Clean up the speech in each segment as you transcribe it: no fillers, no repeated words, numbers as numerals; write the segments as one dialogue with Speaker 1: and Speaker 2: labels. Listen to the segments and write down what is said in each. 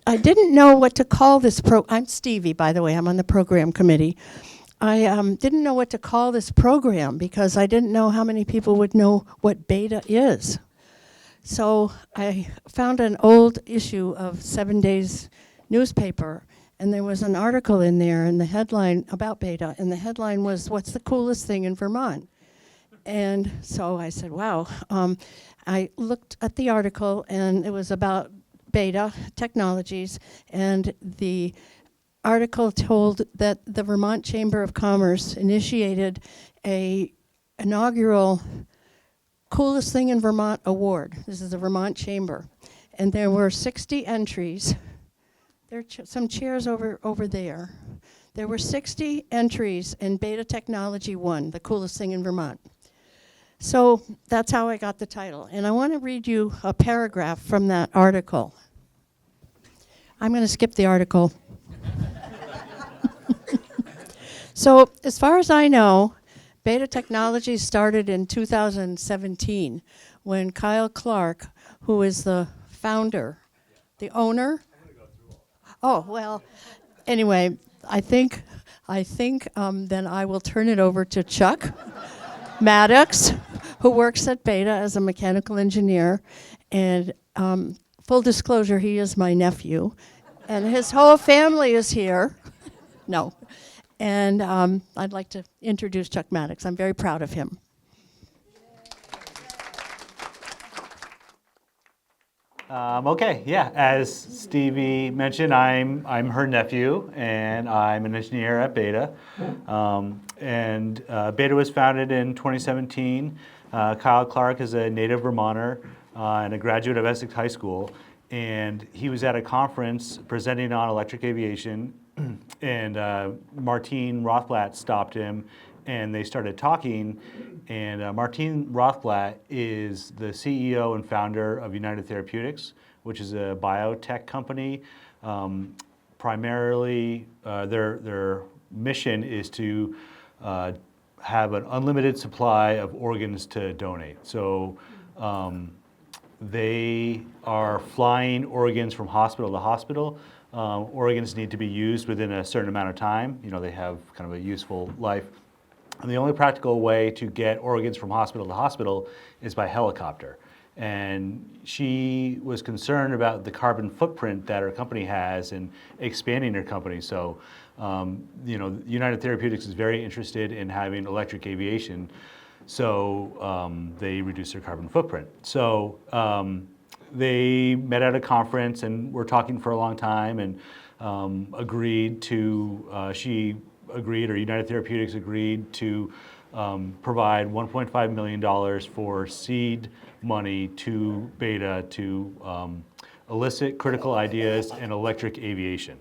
Speaker 1: I didn't know what to call this I'm Stevie, by the way. I'm on the program committee. I didn't know what to call this program because I didn't know how many people would know what beta is. So I found an old issue of 7 Days newspaper, and there was an article in there, and the headline about beta, and the headline was, "What's the coolest thing in Vermont?" And so I said, wow. I looked at the article, and it was about beta technologies, and the article told that the Vermont Chamber of Commerce initiated a inaugural Coolest Thing in Vermont award. This is the Vermont Chamber. And there were 60 entries. There are some chairs over there. There were 60 entries, and beta technology won, the coolest thing in Vermont. So that's how I got the title. And I want to read you a paragraph from that article. I'm going to skip the article. So as far as I know, beta technology started in 2017 when Kyle Clark, who is the founder, the owner. Oh, well, anyway, I think then I will turn it over to Chuck Maddocks, who works at Beta as a mechanical engineer. And full disclosure, he is my nephew. And his whole family is here. No. And I'd like to introduce Chuck Maddocks. I'm very proud of him.
Speaker 2: Okay, yeah, as Stevie mentioned, I'm her nephew, and I'm an engineer at Beta. Beta was founded in 2017. Kyle Clark is a native Vermonter and a graduate of Essex High School, and he was at a conference presenting on electric aviation, and Martine Rothblatt stopped him, and they started talking. And Martine Rothblatt is the CEO and founder of United Therapeutics, which is a biotech company. Primarily, their mission is to have an unlimited supply of organs to donate. So they are flying organs from hospital to hospital. Organs need to be used within a certain amount of time. You know, they have kind of a useful life. And the only practical way to get organs from hospital to hospital is by helicopter. And she was concerned about the carbon footprint that her company has in expanding her company. So, United Therapeutics is very interested in having electric aviation. So they reduce their carbon footprint. So they met at a conference and were talking for a long time, and United Therapeutics agreed to provide $1.5 million for seed money to Beta to elicit critical ideas in electric aviation.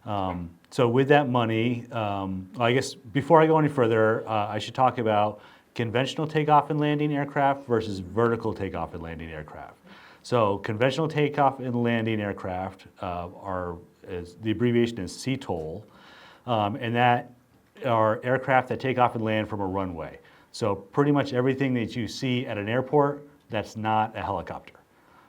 Speaker 2: So with that money, I guess before I go any further, I should talk about conventional takeoff and landing aircraft versus vertical takeoff and landing aircraft. So conventional takeoff and landing aircraft the abbreviation is CTOL. And that are aircraft that take off and land from a runway. So pretty much everything that you see at an airport, that's not a helicopter.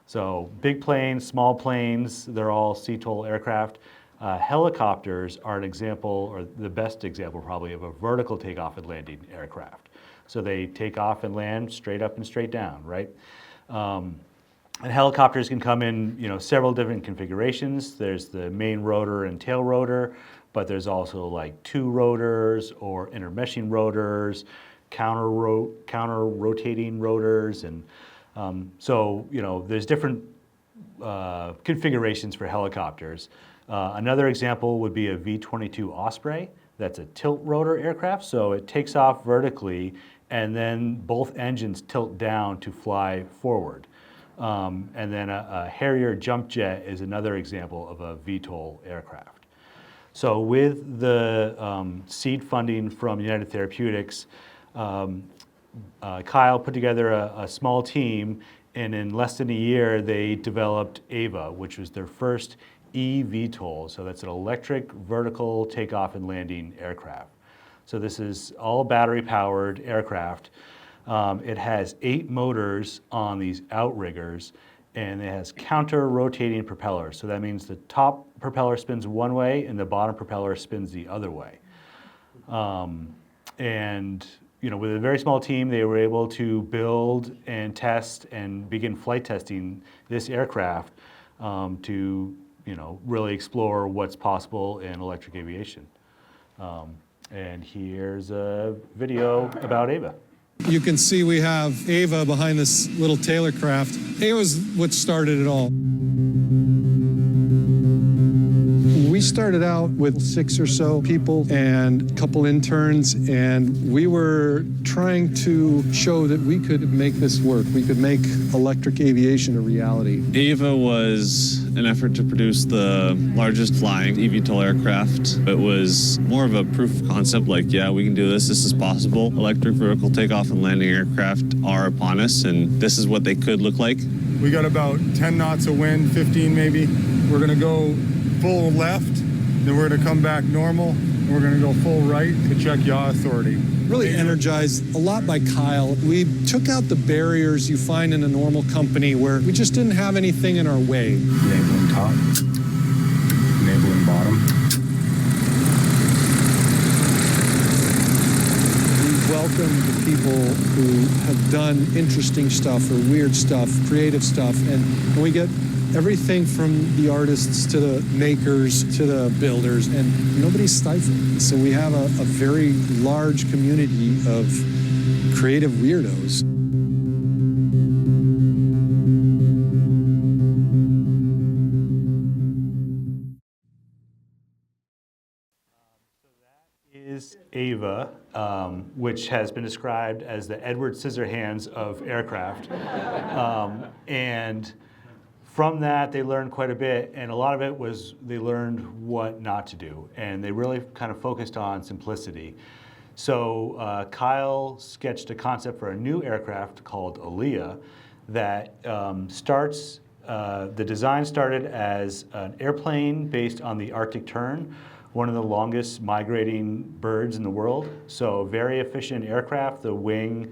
Speaker 2: So big planes, small planes, they're all CTOL aircraft. Helicopters are an example, or the best example probably, of a vertical takeoff and landing aircraft. So they take off and land straight up and straight down, right? And helicopters can come in, several different configurations. There's the main rotor and tail rotor, but there's also like two rotors or intermeshing rotors, counter rotating rotors, and there's different configurations for helicopters. Another example would be a V-22 Osprey. That's a tilt rotor aircraft, so it takes off vertically, and then both engines tilt down to fly forward. And then a Harrier jump jet is another example of a VTOL aircraft. So with the seed funding from United Therapeutics, Kyle put together a small team, and in less than a year, they developed AVA, which was their first eVTOL. So that's an electric vertical takeoff and landing aircraft. So this is all battery-powered aircraft. It has 8 motors on these outriggers, and it has counter-rotating propellers. So that means the top propeller spins one way and the bottom propeller spins the other way. And with a very small team, they were able to build and test and begin flight testing this aircraft to really explore what's possible in electric aviation. And here's a video about Ava.
Speaker 3: You can see we have Ava behind this little Taylor craft. Ava's what started it all. We started out with 6 or so people and a couple interns, and we were trying to show that we could make this work. We could make electric aviation a reality.
Speaker 4: Ava was an effort to produce the largest flying eVTOL aircraft. It was more of a proof of concept, like, yeah, we can do this, this is possible. Electric vertical takeoff and landing aircraft are upon us, and this is what they could look like.
Speaker 5: We got about 10 knots of wind, 15 maybe. We're gonna go full left, then we're gonna come back normal, and we're gonna go full right to check yaw authority.
Speaker 3: Really energized a lot by Kyle. We took out the barriers you find in a normal company where we just didn't have anything in our way.
Speaker 5: Enabling top, enabling bottom.
Speaker 3: We welcome the people who have done interesting stuff or weird stuff, creative stuff, and we get everything from the artists to the makers to the builders, and nobody's stifled. So we have a very large community of creative weirdos.
Speaker 2: Is Ava, which has been described as the Edward Scissorhands of aircraft. And from that, they learned quite a bit, and a lot of it was they learned what not to do, and they really kind of focused on simplicity. So Kyle sketched a concept for a new aircraft called Alia that the design started as an airplane based on the Arctic tern, one of the longest migrating birds in the world. So very efficient aircraft. The wing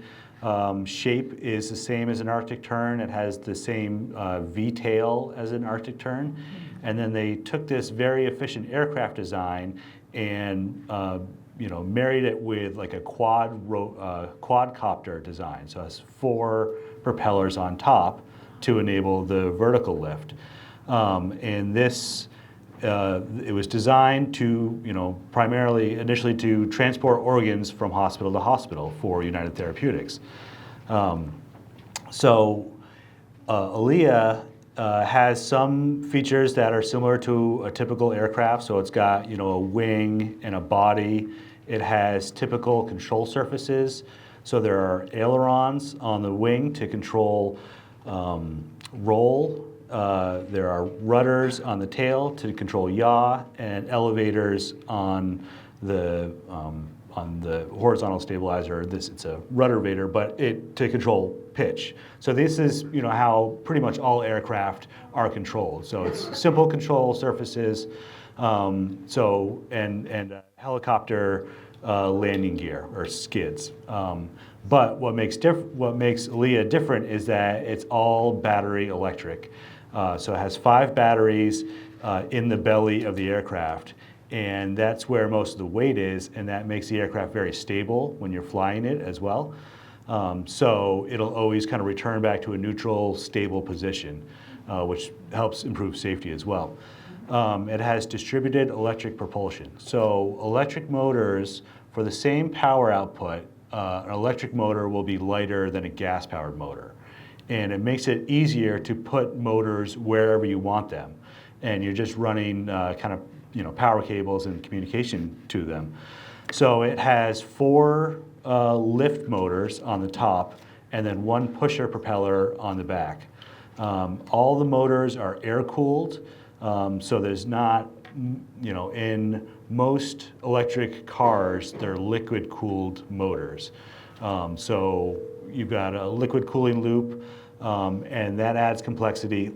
Speaker 2: shape is the same as an Arctic tern. It has the same V-tail as an Arctic tern. And then they took this very efficient aircraft design and married it with like a quadcopter design. So it has 4 propellers on top to enable the vertical lift. And this it was designed to, primarily initially to transport organs from hospital to hospital for United Therapeutics. Alia has some features that are similar to a typical aircraft. So it's got, a wing and a body. It has typical control surfaces. So there are ailerons on the wing to control roll. There are rudders on the tail to control yaw, and elevators on the horizontal stabilizer. It's a ruddervator, but to control pitch. So this is how pretty much all aircraft are controlled. So it's simple control surfaces. And helicopter landing gear or skids. But what makes Alia different is that it's all battery electric. So it has 5 batteries in the belly of the aircraft, and that's where most of the weight is, and that makes the aircraft very stable when you're flying it as well. So it'll always kind of return back to a neutral, stable position, which helps improve safety as well. It has distributed electric propulsion. So electric motors, for the same power output, an electric motor will be lighter than a gas-powered motor. And it makes it easier to put motors wherever you want them. And you're just running power cables and communication to them. So it has 4 lift motors on the top and then 1 pusher propeller on the back. All the motors are air-cooled, so there's not, in most electric cars, they're liquid-cooled motors. So you've got a liquid cooling loop, and that adds complexity.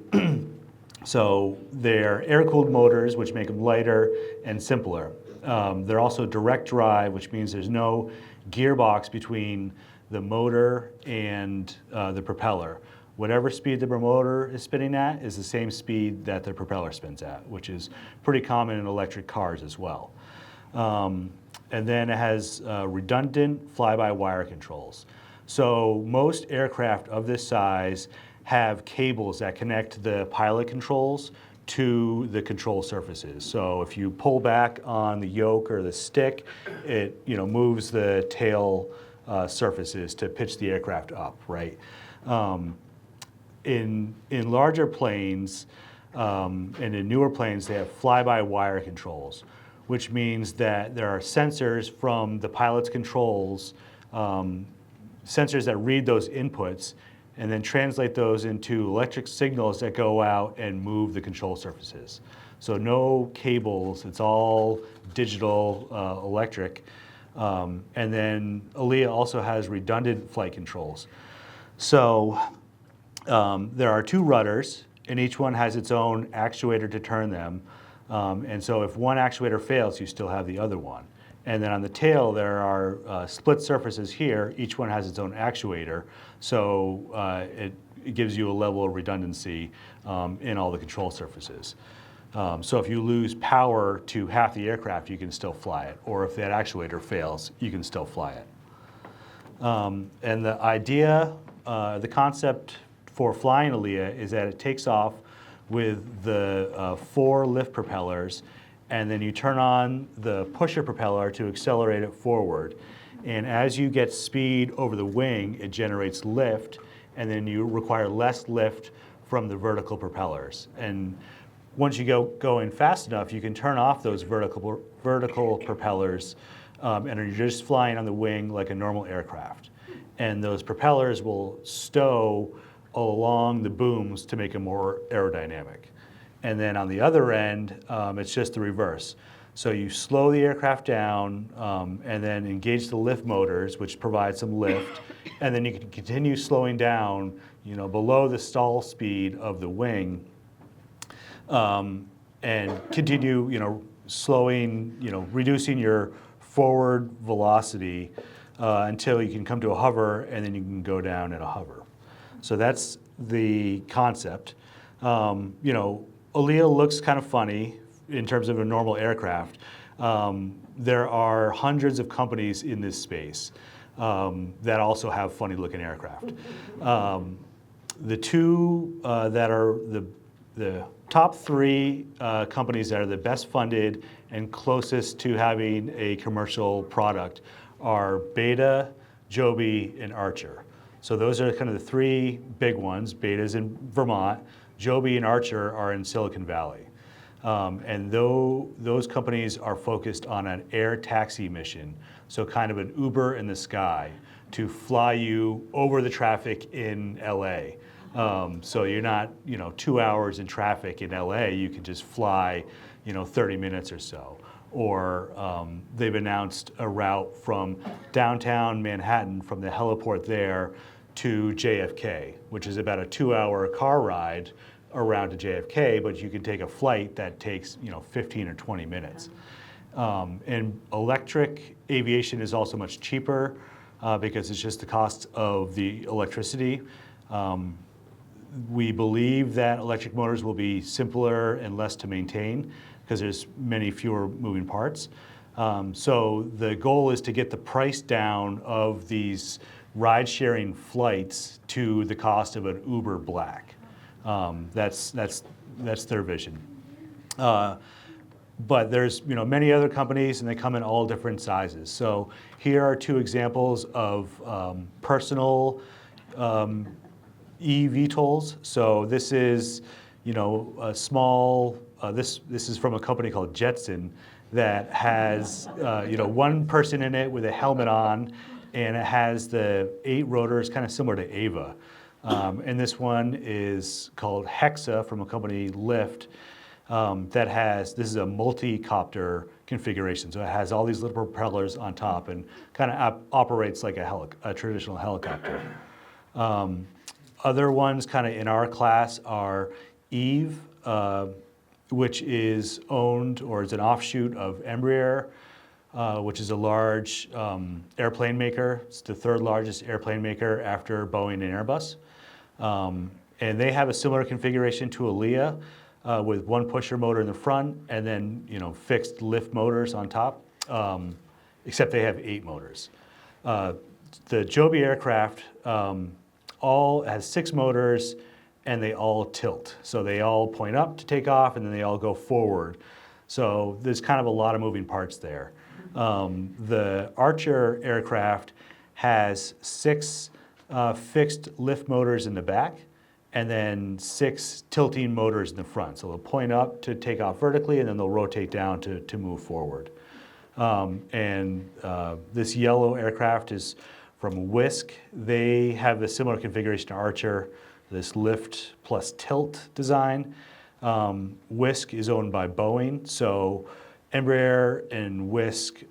Speaker 2: So they're air-cooled motors, which make them lighter and simpler. They're also direct drive, which means there's no gearbox between the motor and the propeller. whatever speed the motor is spinning at is the same speed that the propeller spins at, which is pretty common in electric cars as well. And then it has redundant fly-by-wire controls. So most aircraft of this size have cables that connect the pilot controls to the control surfaces. So if you pull back on the yoke or the stick, it moves the tail surfaces to pitch the aircraft up, right? In larger planes and in newer planes, they have fly-by-wire controls, which means that there are sensors from the pilot's controls, sensors that read those inputs and then translate those into electric signals that go out and move the control surfaces. So no cables, it's all digital, electric. And then Alia also has redundant flight controls. So there are 2 rudders, and each one has its own actuator to turn them. And so if one actuator fails, you still have the other one. And then on the tail, there are split surfaces here. Each one has its own actuator. So it gives you a level of redundancy in all the control surfaces. So if you lose power to half the aircraft, you can still fly it. Or if that actuator fails, you can still fly it. And the idea, the concept for flying Alia is that it takes off with the 4 lift propellers, and then you turn on the pusher propeller to accelerate it forward. And as you get speed over the wing, it generates lift, and then you require less lift from the vertical propellers. And once you going fast enough, you can turn off those vertical propellers, and you're just flying on the wing like a normal aircraft. And those propellers will stow along the booms to make it more aerodynamic. And then on the other end, it's just the reverse. So you slow the aircraft down and then engage the lift motors, which provide some lift, and then you can continue slowing down, below the stall speed of the wing, and continue, slowing, reducing your forward velocity until you can come to a hover, and then you can go down at a hover. So that's the concept. Alia looks kind of funny in terms of a normal aircraft. There are hundreds of companies in this space that also have funny looking aircraft. The 2 that are the top 3 companies that are the best funded and closest to having a commercial product are Beta, Joby, and Archer. So those are kind of the 3 big ones. Beta's in Vermont, Joby and Archer are in Silicon Valley. And those companies are focused on an air taxi mission, so kind of an Uber in the sky to fly you over the traffic in LA. So you're not 2 hours in traffic in LA, you can just fly 30 minutes or so. Or they've announced a route from downtown Manhattan, from the heliport there, to JFK, which is about a 2-hour car ride around to JFK, but you can take a flight that takes 15 or 20 minutes. And electric aviation is also much cheaper because it's just the cost of the electricity. We believe that electric motors will be simpler and less to maintain because there's many fewer moving parts. So the goal is to get the price down of these ride-sharing flights to the cost of an Uber Black. That's their vision. But there's many other companies, and they come in all different sizes. So here are 2 examples of personal eVTOLs. So this is a small. This is from a company called Jetson that has 1 person in it with a helmet on, and it has the 8 rotors, kind of similar to Ava. And this one is called Hexa from a company, Lyft, this is a multi-copter configuration. So it has all these little propellers on top and kind of operates like a traditional helicopter. Other ones kind of in our class are Eve, which is owned or is an offshoot of Embraer, which is a large airplane maker. It's the 3rd largest airplane maker after Boeing and Airbus. And they have a similar configuration to Alia with one pusher motor in the front and then fixed lift motors on top, except they have 8 motors. The Joby aircraft all has 6 motors and they all tilt. So they all point up to take off and then they all go forward. So there's kind of a lot of moving parts there. The Archer aircraft has 6 fixed lift motors in the back and then 6 tilting motors in the front. So they'll point up to take off vertically and then they'll rotate down to move forward. This yellow aircraft is from Whisk. They have a similar configuration to Archer, this lift plus tilt design. Whisk is owned by Boeing, so Embraer and Whisk,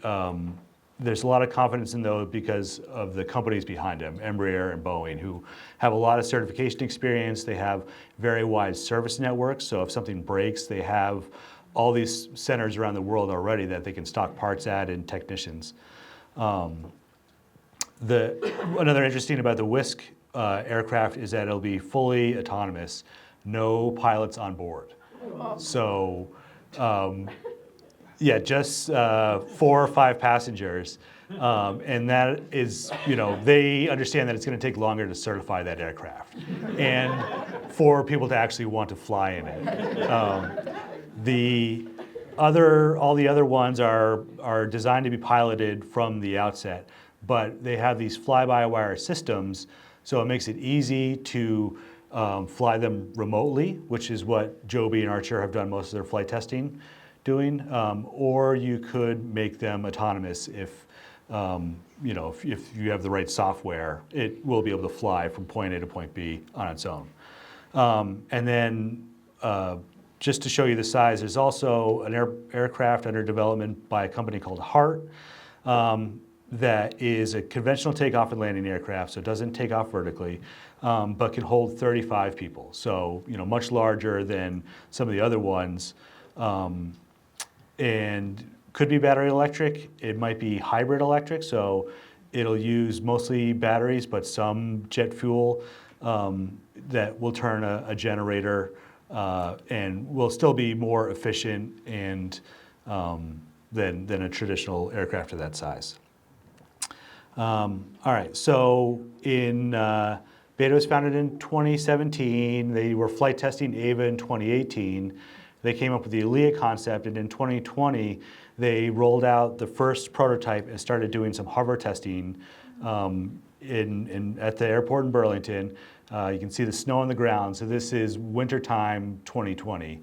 Speaker 2: there's a lot of confidence in those because of the companies behind them, Embraer and Boeing, who have a lot of certification experience. They have very wide service networks, so if something breaks, they have all these centers around the world already that they can stock parts at and technicians. Another interesting about the Whisk aircraft is that it'll be fully autonomous, no pilots on board. So, just 4 or 5 passengers. And that is, they understand that it's going to take longer to certify that aircraft and for people to actually want to fly in it. All the other ones are designed to be piloted from the outset, but they have these fly-by-wire systems, so it makes it easy to fly them remotely, which is what Joby and Archer have done most of their flight testing doing, or you could make them autonomous if you have the right software, it will be able to fly from point A to point B on its own. And then just to show you the size, there's also an aircraft under development by a company called Hart that is a conventional takeoff and landing aircraft, so it doesn't take off vertically, but can hold 35 people. So, much larger than some of the other ones, and could be battery electric. It might be hybrid electric, so it'll use mostly batteries, but some jet fuel that will turn a generator and will still be more efficient and than a traditional aircraft of that size. All right, so Beta was founded in 2017. They were flight testing AVA in 2018. They came up with the Alia concept, and in 2020, they rolled out the first prototype and started doing some hover testing at the airport in Burlington. You can see the snow on the ground. So this is wintertime 2020,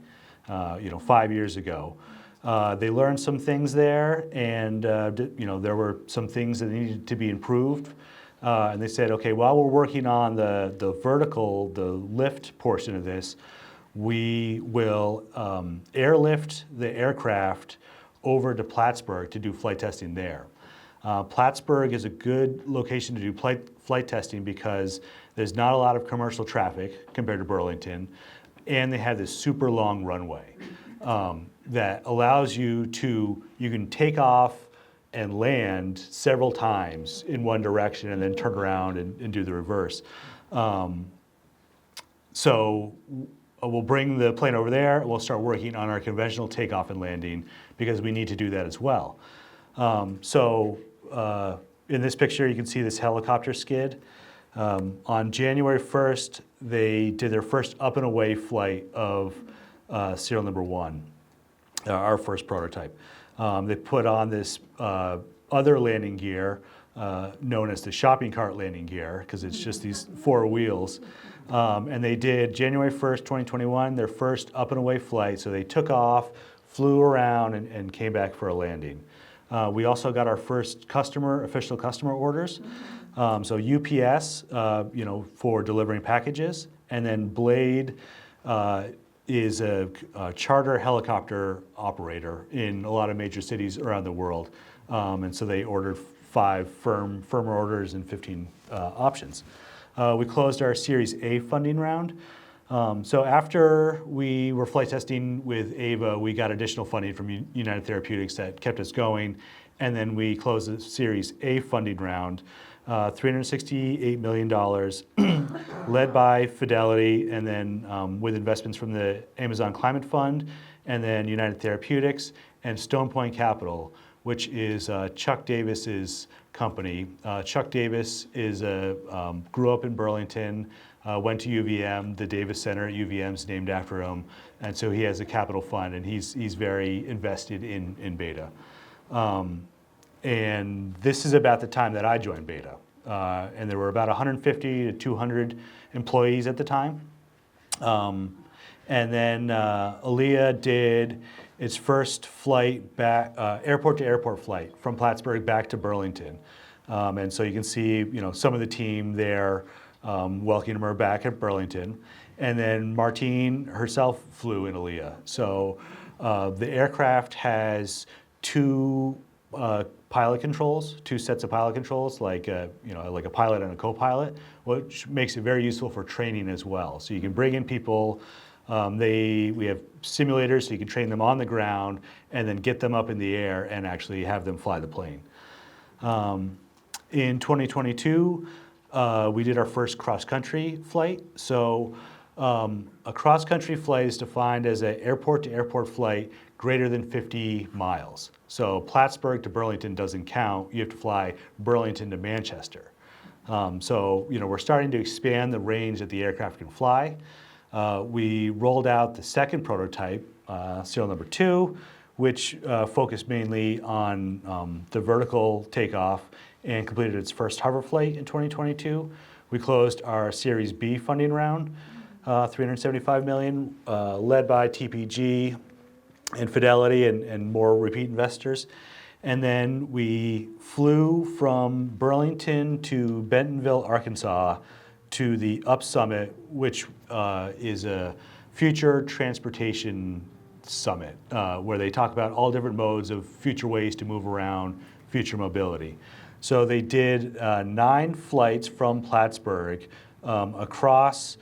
Speaker 2: 5 years ago. They learned some things there, and there were some things that needed to be improved. And they said, okay, while we're working on the lift portion of this, we will airlift the aircraft over to Plattsburgh to do flight testing there. Plattsburgh is a good location to do flight testing because there's not a lot of commercial traffic compared to Burlington, and they have this super long runway that allows you can take off and land several times in one direction and then turn around and do the reverse. So we'll bring the plane over there and we'll start working on our conventional takeoff and landing because we need to do that as well. In this picture, you can see this helicopter skid. On January 1st, they did their first up and away flight of serial number 1, our first prototype. They put on this other landing gear known as the shopping cart landing gear because it's just these 4 wheels. And they did January 1st, 2021, their first up and away flight. So they took off, flew around, and came back for a landing. We also got our first official customer orders. So UPS, for delivering packages, and then Blade is a charter helicopter operator in a lot of major cities around the world. And so they ordered 5 firmer orders and 15 options. We closed our Series A funding round. So after we were flight testing with AVA, we got additional funding from United Therapeutics that kept us going. And then we closed the Series A funding round. $368 million, led by Fidelity, and then with investments from the Amazon Climate Fund, and then United Therapeutics, and Stone Point Capital, which is Chuck Davis's company. Chuck Davis grew up in Burlington, went to UVM. The Davis Center at UVM is named after him, and so he has a capital fund, and he's very invested in Beta. And this is about the time that I joined Beta, and there were about 150 to 200 employees at the time. And then Alia did its first flight back, airport-to-airport flight from Plattsburgh back to Burlington. And so you can see, some of the team there welcoming her back at Burlington. And then Martine herself flew in Alia. So the aircraft has two pilot controls, two sets of pilot controls, like a pilot and a co-pilot, which makes it very useful for training as well. So you can bring in people. We have simulators, so you can train them on the ground and then get them up in the air and actually have them fly the plane. In 2022, we did our first cross-country flight. So a cross-country flight is defined as an airport-to-airport flight greater than 50 miles. So Plattsburgh to Burlington doesn't count. You have to fly Burlington to Manchester. So we're starting to expand the range that the aircraft can fly. We rolled out the second prototype, serial number 2, which focused mainly on the vertical takeoff and completed its first hover flight in 2022. We closed our Series B funding round, $375 million, led by TPG and Fidelity and more repeat investors. And then we flew from Burlington to Bentonville, Arkansas, to the UP Summit, which is a future transportation summit, where they talk about all different modes of future ways to move around, future mobility. So they did 9 flights from Plattsburgh across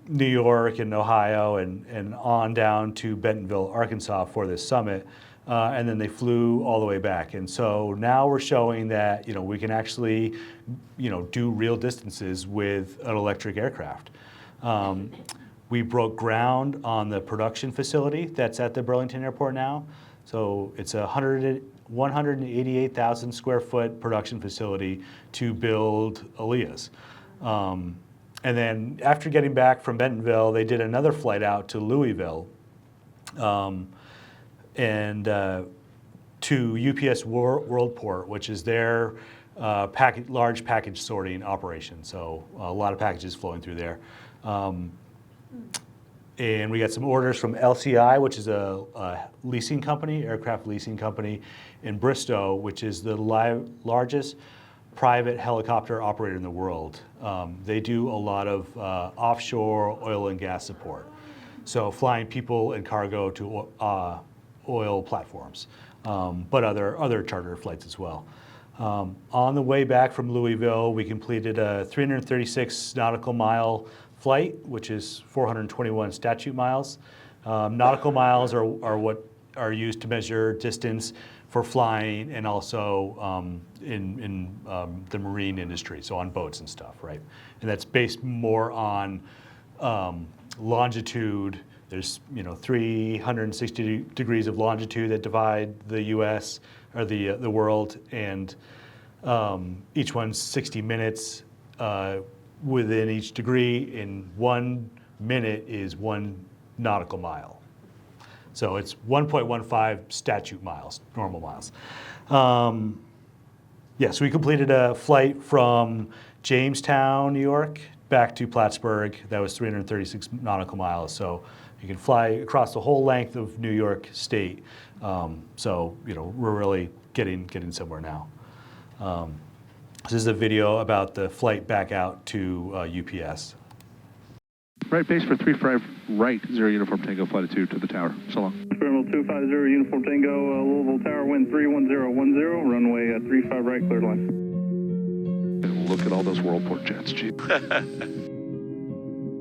Speaker 2: New York and Ohio and on down to Bentonville, Arkansas for this summit. And then they flew all the way back. And so now we're showing that, we can actually, do real distances with an electric aircraft. We broke ground on the production facility that's at the Burlington Airport now. So it's a 188,000 square foot production facility to build Alias. And then after getting back from Bentonville, they did another flight out to Louisville, and to UPS Worldport, which is their large package sorting operation. So a lot of packages flowing through there. And we got some orders from LCI, which is a leasing company, aircraft leasing company in Bristow, which is the largest private helicopter operator in the world. They do a lot of offshore oil and gas support. So flying people and cargo to oil platforms, but other charter flights as well. On the way back from Louisville, we completed a 336 nautical mile flight, which is 421 statute miles. Nautical miles are what are used to measure distance for flying and also in the marine industry, so on boats and stuff, right? And that's based more on longitude. There's 360 degrees of longitude that divide the U.S. or the world, and each one's 60 minutes within each degree. In 1 minute is 1 nautical mile. So it's 1.15 statute miles, normal miles. So we completed a flight from Jamestown, New York, back to Plattsburgh. That was 336 nautical miles. So you can fly across the whole length of New York State. So we're really getting somewhere now. This is a video about the flight back out to UPS.
Speaker 6: Right base for 35 right, 0 Uniform Tango, flight 2 to the tower. So long.
Speaker 7: Terminal 250 Uniform Tango, Louisville Tower, wind 31010, runway 35 right, cleared line.
Speaker 6: And look at all those Worldport jets, Chief.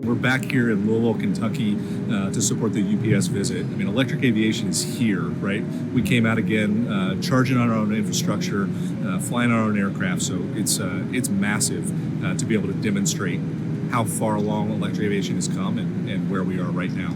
Speaker 8: We're back here in Louisville, Kentucky to support the UPS visit. I mean, electric aviation is here, right? We came out again, charging on our own infrastructure, flying our own aircraft. So it's massive to be able to demonstrate how far along electric aviation has come and where we are right now.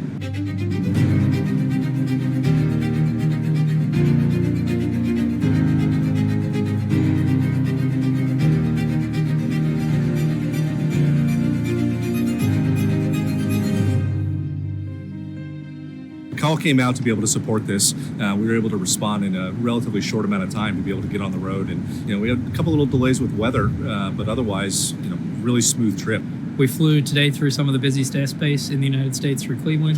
Speaker 8: Call came out to be able to support this. We were able to respond in a relatively short amount of time to be able to get on the road. And, we had a couple little delays with weather, but otherwise, really smooth trip.
Speaker 9: We flew today through some of the busiest airspace in the United States through Cleveland.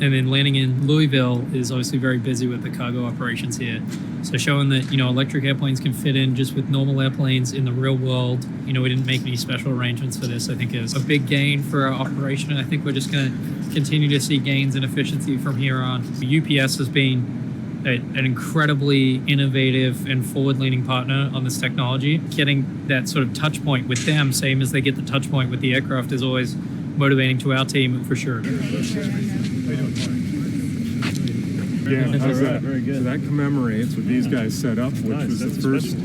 Speaker 9: And then landing in Louisville is obviously very busy with the cargo operations here. So showing that, electric airplanes can fit in just with normal airplanes in the real world. We didn't make any special arrangements for this, I think is a big gain for our operation. And I think we're just going to continue to see gains in efficiency from here on. UPS has been an incredibly innovative and forward-leaning partner on this technology. Getting that sort of touch point with them, same as they get the touch point with the aircraft, is always motivating to our team for sure.
Speaker 5: Yeah, how's that? Very good. So that commemorates what these guys set up, which was the first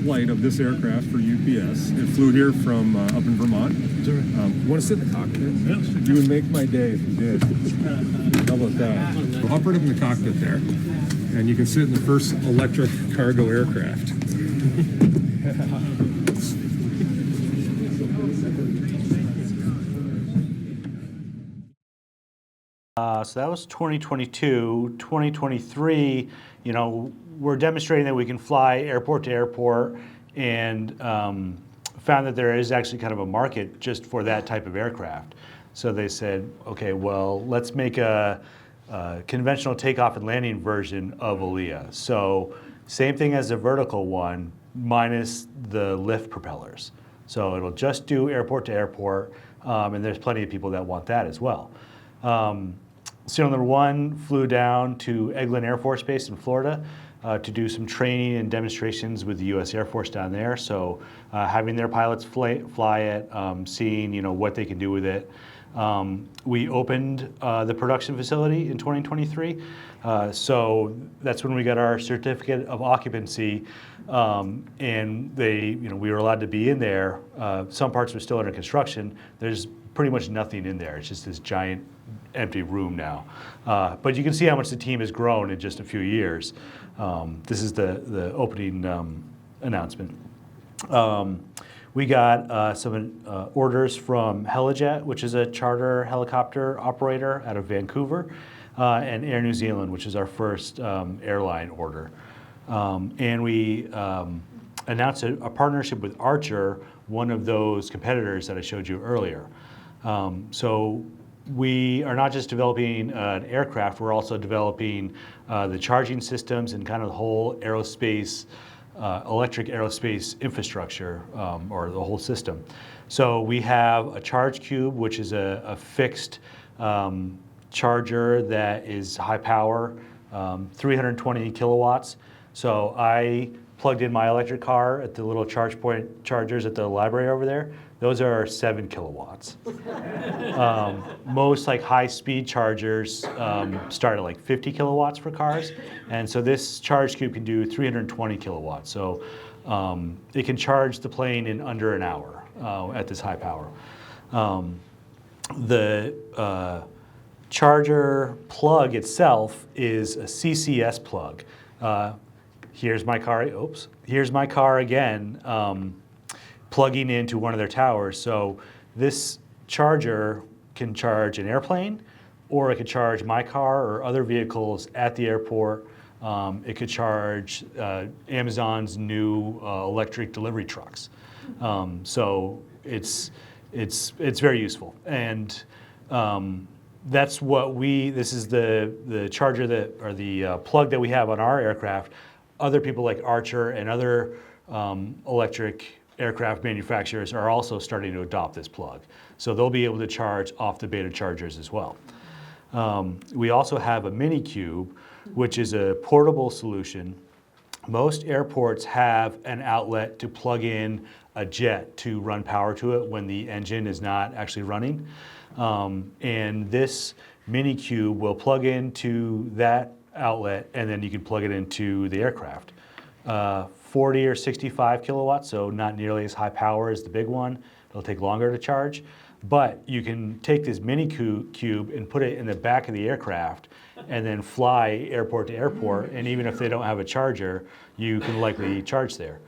Speaker 5: flight of this aircraft for UPS. It flew here from up in Vermont. You want to sit in the cockpit? You would make my day if you did. How about that? So hop right up in the cockpit there, and you can sit in the first electric cargo aircraft.
Speaker 2: So that was 2022. 2023, we're demonstrating that we can fly airport to airport, and found that there is actually kind of a market just for that type of aircraft. So they said, okay, well, let's make a conventional takeoff and landing version of Alia. So same thing as the vertical one, minus the lift propellers. So it'll just do airport to airport, and there's plenty of people that want that as well. Serial number 1 flew down to Eglin Air Force Base in Florida to do some training and demonstrations with the U.S. Air Force down there. So having their pilots fly it, seeing what they can do with it. We opened the production facility in 2023. So that's when we got our certificate of occupancy, and we were allowed to be in there. Some parts were still under construction. There's pretty much nothing in there. It's just this giant empty room now. But you can see how much the team has grown in just a few years. This is the opening announcement. We got some orders from Helijet, which is a charter helicopter operator out of Vancouver, and Air New Zealand, which is our first airline order. And we announced a partnership with Archer, one of those competitors that I showed you earlier. So we are not just developing an aircraft, we're also developing the charging systems and kind of the whole aerospace, electric aerospace infrastructure, or the whole system. So we have a charge cube, which is a fixed charger that is high power, 320 kilowatts. So I plugged in my electric car at the little charge point chargers at the library over there. Those are 7 kilowatts. Most high-speed chargers start at 50 kilowatts for cars, and so this charge cube can do 320 kilowatts. So it can charge the plane in under an hour at this high power. The charger plug itself is a CCS plug. Here's my car. Oops. Here's my car again. Plugging into one of their towers. So this charger can charge an airplane, or it could charge my car or other vehicles at the airport. It could charge Amazon's new electric delivery trucks. So it's very useful. And that's what this is the charger or the plug that we have on our aircraft. Other people like Archer and other electric aircraft manufacturers are also starting to adopt this plug. So they'll be able to charge off the Beta chargers as well. We also have a mini cube, which is a portable solution. Most airports have an outlet to plug in a jet to run power to it when the engine is not actually running. And this mini cube will plug into that outlet, and then you can plug it into the aircraft. 40 or 65 kilowatts, so not nearly as high power as the big one. It'll take longer to charge, but you can take this mini cube and put it in the back of the aircraft and then fly airport to airport, and even if they don't have a charger, you can likely charge there.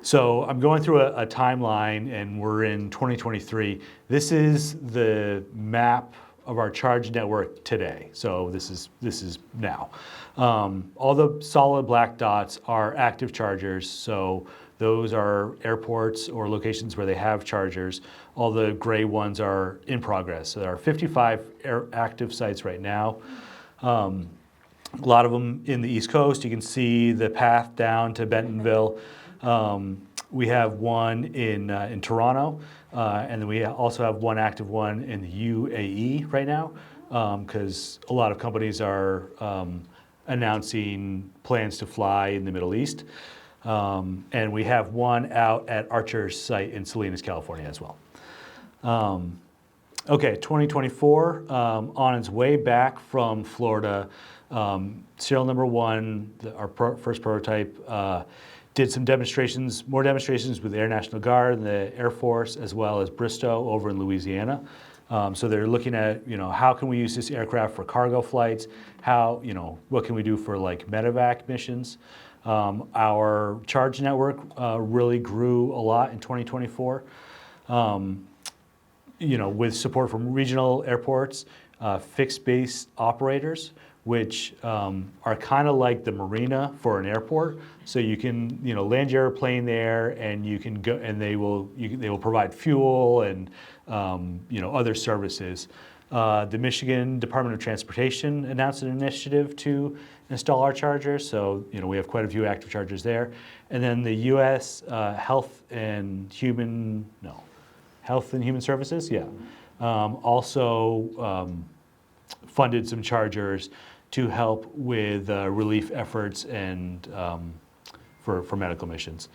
Speaker 2: So I'm going through a timeline, and we're in 2023. This is the map of our charge network today. So this is now. All the solid black dots are active chargers. So those are airports or locations where they have chargers. All the gray ones are in progress. So there are 55 active sites right now. A lot of them in the East Coast. You can see the path down to Bentonville. We have one in Toronto, and then we also have one active one in the UAE right now, because a lot of companies are announcing plans to fly in the Middle East. And we have one out at Archer's site in Salinas, California as well. Okay, 2024, on its way back from Florida, serial number one, our first prototype, did some demonstrations, more demonstrations with the Air National Guard and the Air Force, as well as Bristow over in Louisiana. So they're looking at, how can we use this aircraft for cargo flights? How, what can we do for like medevac missions? Our charge network really grew a lot in 2024. With support from regional airports, fixed base operators, which are kind of like the marina for an airport. So you can, land your airplane there, and you can go, and they will provide fuel and other services. The Michigan Department of Transportation announced an initiative to install our chargers. So we have quite a few active chargers there. And then the U.S. Health and Human Services, also funded some chargers to help with relief efforts and for medical missions.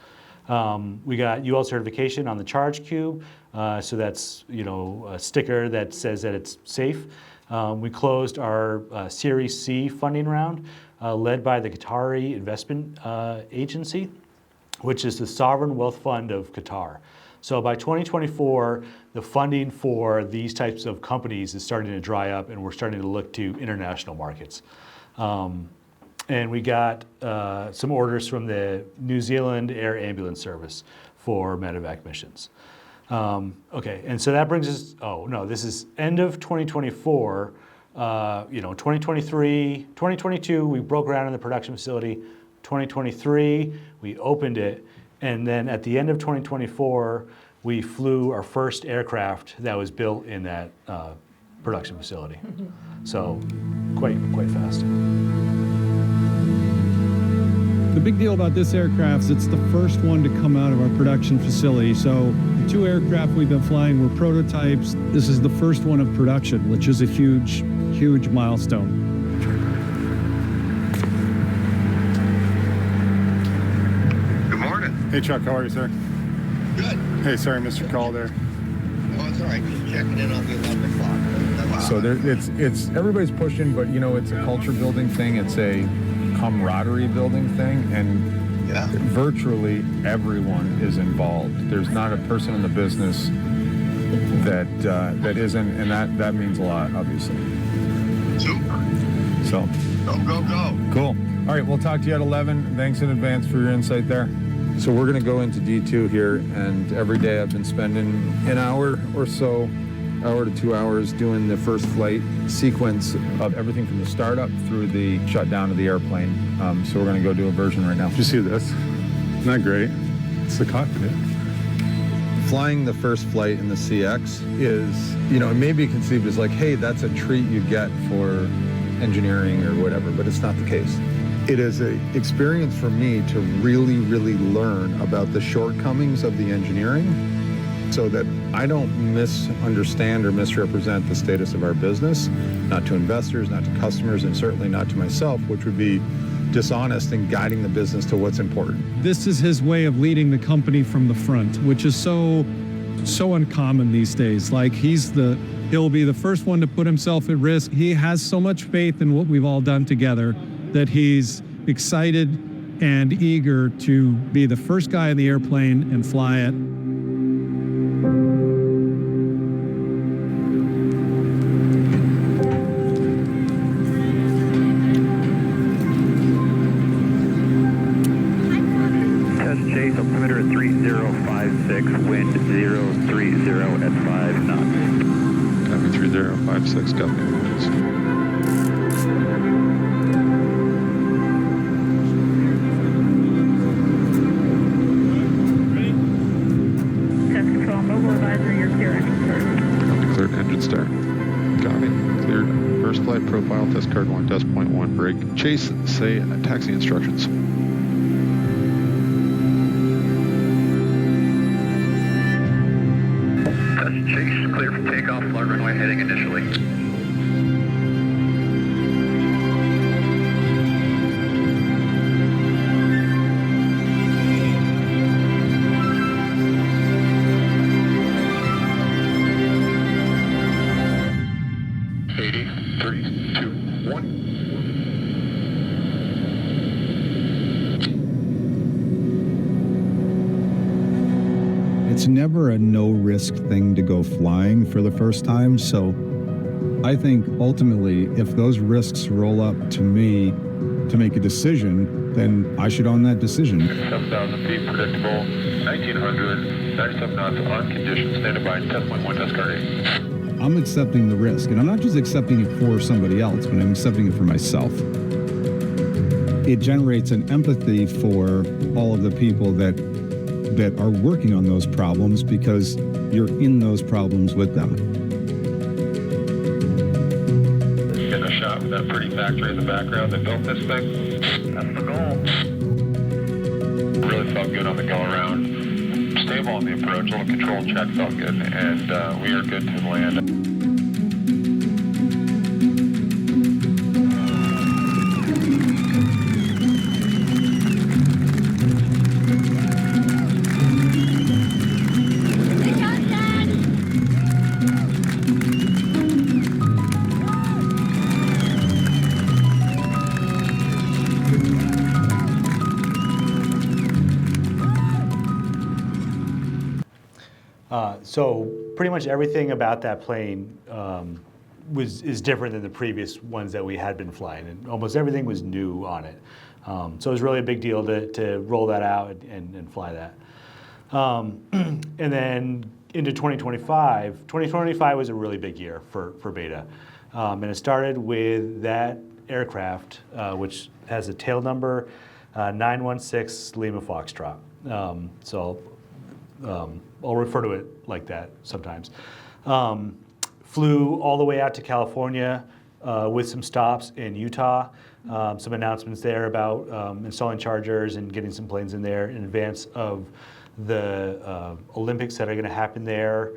Speaker 2: We got UL certification on the charge cube, so that's a sticker that says that it's safe. We closed our Series C funding round, led by the Qatari Investment Agency, which is the sovereign wealth fund of Qatar. So by 2024, the funding for these types of companies is starting to dry up, and we're starting to look to international markets. And we got some orders from the New Zealand Air Ambulance Service for medevac missions. Okay, and so that brings us, this is end of 2024. 2023, 2022, we broke ground in the production facility. 2023, we opened it. And then at the end of 2024, we flew our first aircraft that was built in that production facility. So quite fast.
Speaker 3: The big deal about this aircraft is it's the first one to come out of our production facility. So the two aircraft we've been flying were prototypes. This is the first one of production, which is a huge, huge milestone.
Speaker 10: Good morning.
Speaker 5: Hey Chuck, how are you, sir?
Speaker 10: Good.
Speaker 5: Hey, sorry, missed your call there.
Speaker 10: Oh, it's all right. Just checking in on the 11 o'clock.
Speaker 5: So it's everybody's pushing, but it's a culture building thing. It's a camaraderie building thing, and virtually everyone is involved. There's not a person in the business that isn't, and that means a lot, obviously.
Speaker 10: Super.
Speaker 5: So
Speaker 10: Go.
Speaker 5: cool. All right, we'll talk to you at 11. Thanks in advance for your insight there. So we're going to go into D2 here, and every day I've been spending an hour or so, hour to 2 hours, doing the first flight sequence of everything from the startup through the shutdown of the airplane. So we're going to go do a version right now. Did you see this? Isn't that great? It's the cockpit. Flying the first flight in the CX is, it may be conceived as like, hey, that's a treat you get for engineering or whatever, but it's not the case. It is an experience for me to really, really learn about the shortcomings of the engineering so that I don't misunderstand or misrepresent the status of our business, not to investors, not to customers, and certainly not to myself, which would be
Speaker 3: dishonest in guiding the business to what's important.
Speaker 11: This is his way of leading the company from the front, which is so uncommon these days. Like he'll be the first one to put himself at risk. He has so much faith in what we've all done together that he's excited and eager to be the first guy in the airplane and fly it.
Speaker 7: Chase, altimeter at 3056, wind 030 at 5 knots.
Speaker 12: Copy 3056, copy.
Speaker 7: Test control, mobile advisor, you're clear engine start.
Speaker 12: Copy, cleared engine start. Copy, cleared. First flight profile, test card 1, test point 1, break. Chase, say taxi instructions.
Speaker 10: Chase, clear for takeoff, flight runway heading initially.
Speaker 13: It's never a no-risk thing to go flying for the first time, so I think ultimately if those risks roll up to me to make a decision, then I should own that decision.
Speaker 12: 7,000 feet, predictable, 1900, 97 knots on condition, standing by, test point 1, test card 8.
Speaker 13: I'm accepting the risk, and I'm not just accepting it for somebody else, but I'm accepting it for myself. It generates an empathy for all of the people that are working on those problems because you're in those problems with them.
Speaker 12: Getting a shot with that pretty factory in the background that built this thing.
Speaker 10: That's the goal.
Speaker 12: Really felt good on the go around. Stable on the approach, little control check felt good, and we are good to land.
Speaker 2: So pretty much everything about that plane is different than the previous ones that we had been flying, and almost everything was new on it. So it was really a big deal to roll that out and fly that. And then into 2025, 2025 was a really big year for Beta. And it started with that aircraft, which has a tail number 916 Lima Foxtrot. I'll refer to it like that sometimes. Flew all the way out to California with some stops in Utah. Some announcements there about installing chargers and getting some planes in there in advance of the Olympics that are going to happen there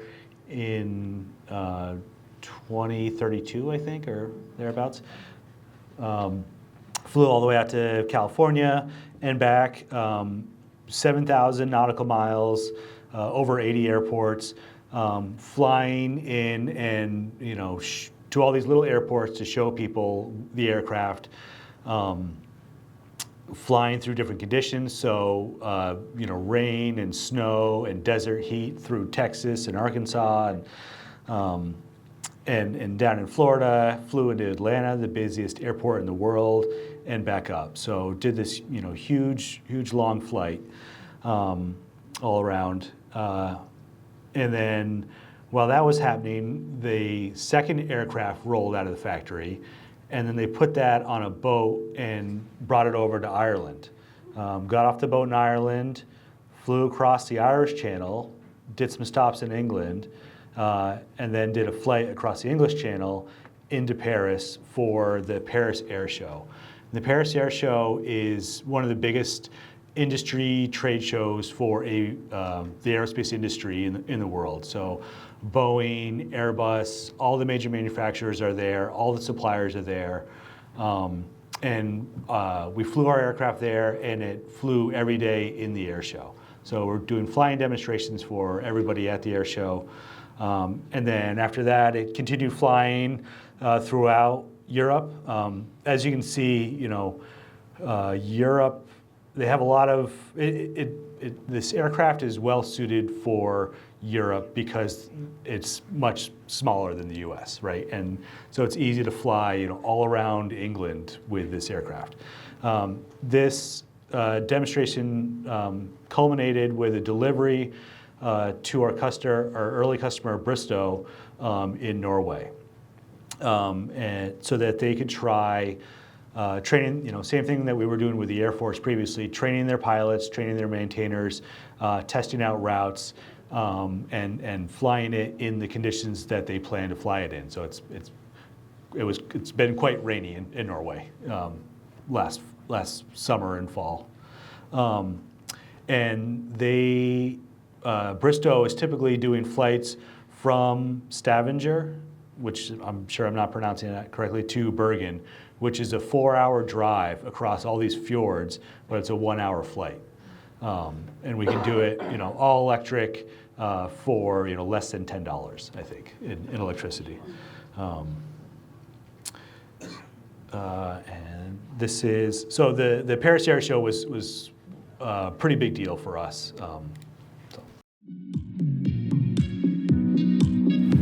Speaker 2: in 2032, I think, or thereabouts. Flew all the way out to California and back, 7,000 nautical miles, over 80 airports, flying in and, to all these little airports to show people the aircraft, flying through different conditions. So, rain and snow and desert heat through Texas and Arkansas and down in Florida, flew into Atlanta, the busiest airport in the world, and back up. So did this, huge long flight all around. And then while that was happening, the second aircraft rolled out of the factory, and then they put that on a boat and brought it over to Ireland. Got off the boat in Ireland, flew across the Irish Channel, did some stops in England, and then did a flight across the English Channel into Paris for the Paris Air Show. The Paris Air Show is one of the biggest industry trade shows for the aerospace industry in the world. So Boeing, Airbus, all the major manufacturers are there, all the suppliers are there. we flew our aircraft there, and it flew every day in the air show. So we're doing flying demonstrations for everybody at the air show. And then after that, it continued flying throughout Europe. As you can see, Europe, they have a lot of, this aircraft is well suited for Europe because it's much smaller than the US, right? And so it's easy to fly, all around England with this aircraft. This demonstration culminated with a delivery to our early customer, Bristow, in Norway. And so that they could try training, same thing that we were doing with the Air Force previously, training their pilots, training their maintainers, testing out routes, and flying it in the conditions that they plan to fly it in. So it's been quite rainy in Norway last summer and fall. And Bristow is typically doing flights from Stavanger, which I'm sure I'm not pronouncing that correctly, to Bergen, which is a 4-hour drive across all these fjords, but it's a 1-hour flight. And we can do it, all electric for, less than $10, I think, in electricity. And this is, so the Paris Air Show was a pretty big deal for us.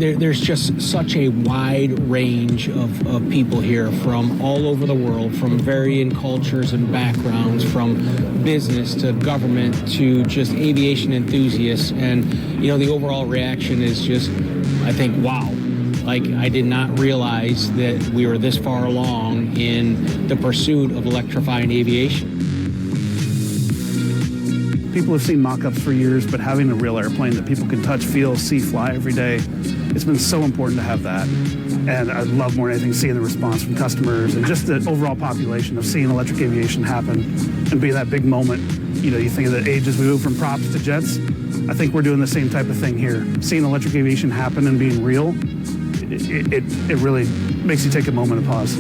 Speaker 14: There's just such a wide range of people here from all over the world, from varying cultures and backgrounds, from business to government to just aviation enthusiasts. And, the overall reaction is just, I think, wow. Like, I did not realize that we were this far along in the pursuit of electrifying aviation.
Speaker 15: People have seen mock-ups for years, but having a real airplane that people can touch, feel, see, fly every day, it's been so important to have that. And I'd love more than anything seeing the response from customers and just the overall population of seeing electric aviation happen and be that big moment. You think of the age as we move from props to jets. I think we're doing the same type of thing here. Seeing electric aviation happen and being real, it really makes you take a moment of pause.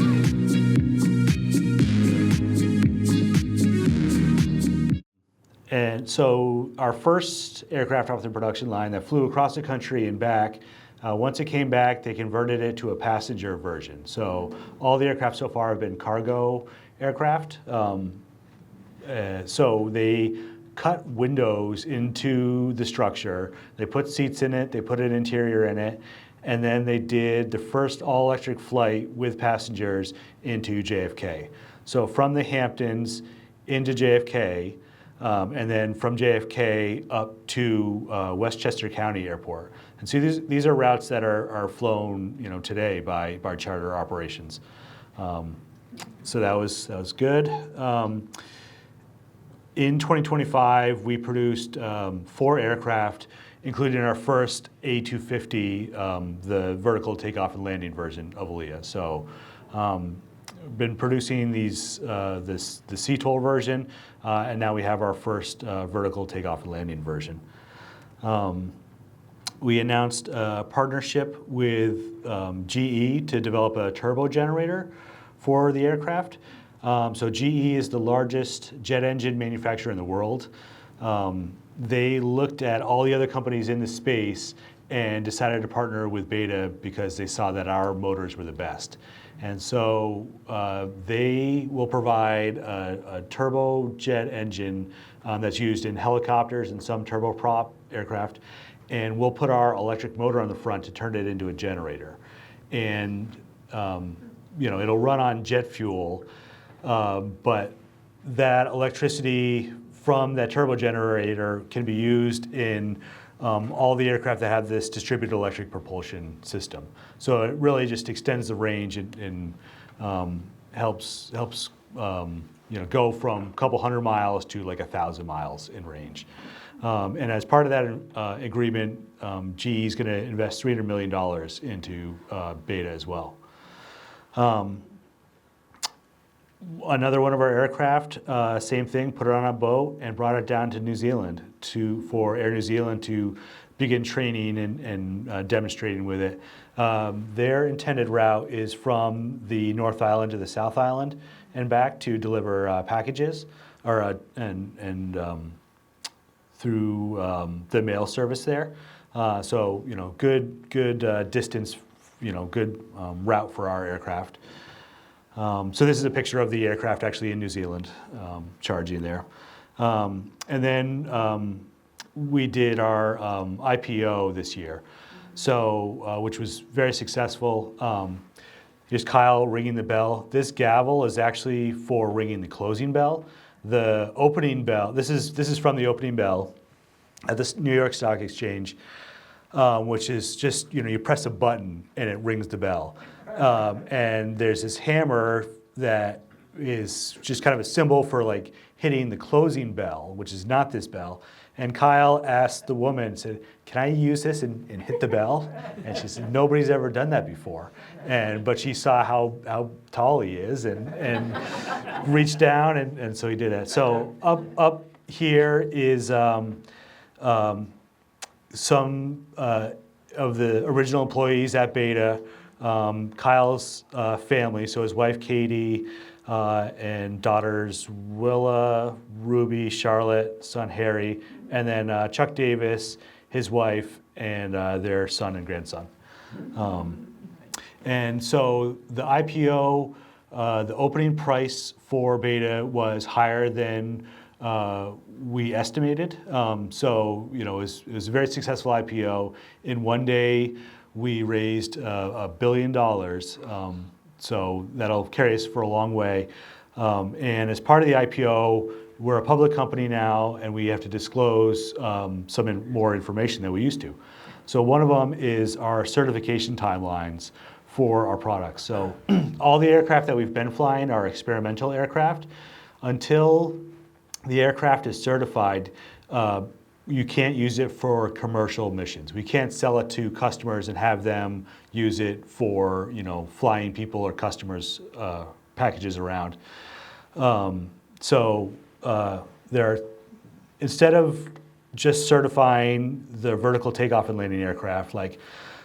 Speaker 2: And so our first aircraft off the production line that flew across the country and back, once it came back, they converted it to a passenger version. So all the aircraft so far have been cargo aircraft. So they cut windows into the structure, they put seats in it, they put an interior in it, and then they did the first all-electric flight with passengers into JFK. So from the Hamptons into JFK, and then from JFK up to Westchester County Airport. And so these are routes that are flown, today by charter operations. So that was good. In 2025, we produced 4 aircraft, including our first A250, the vertical takeoff and landing version of Alia. So been producing the CTOL version, and now we have our first vertical takeoff and landing version. We announced a partnership with GE to develop a turbo generator for the aircraft. So GE is the largest jet engine manufacturer in the world. They looked at all the other companies in the space and decided to partner with Beta because they saw that our motors were the best. And so they will provide a turbojet engine that's used in helicopters and some turboprop aircraft, and we'll put our electric motor on the front to turn it into a generator. And it'll run on jet fuel, but that electricity from that turbo generator can be used in all the aircraft that have this distributed electric propulsion system. So it really just extends the range and helps go from a couple hundred miles to like 1,000 miles in range. And as part of that agreement, GE is going to invest $300 million into Beta as well. Another one of our aircraft, same thing, put it on a boat and brought it down to New Zealand for Air New Zealand to begin training and demonstrating with it. Their intended route is from the North Island to the South Island and back to deliver packages, or through the mail service there. So good distance, good route for our aircraft. So this is a picture of the aircraft actually in New Zealand, charging there. And then we did our IPO this year, so which was very successful. Here's Kyle ringing the bell. This gavel is actually for ringing the closing bell. The opening bell, this is from the opening bell at the New York Stock Exchange, which is just, you press a button and it rings the bell. And there's this hammer that is just kind of a symbol for like hitting the closing bell, which is not this bell. And Kyle asked the woman, said, "Can I use this and hit the bell?" And she said, "Nobody's ever done that before." But she saw how tall he is and reached down, and so he did it. So up here is some of the original employees at Beta, Kyle's family, so his wife Katie, and daughters Willa, Ruby, Charlotte, son Harry, and then Chuck Davis, his wife, and their son and grandson. And so the IPO, the opening price for Beta was higher than we estimated. So it was a very successful IPO. In one day, we raised $1 billion. So that'll carry us for a long way. And as part of the IPO, we're a public company now, and we have to disclose some more information than we used to. So one of them is our certification timelines for our products. So all the aircraft that we've been flying are experimental aircraft. Until the aircraft is certified, you can't use it for commercial missions. We can't sell it to customers and have them use it for, flying people or customers' packages around. Instead of just certifying the vertical takeoff and landing aircraft like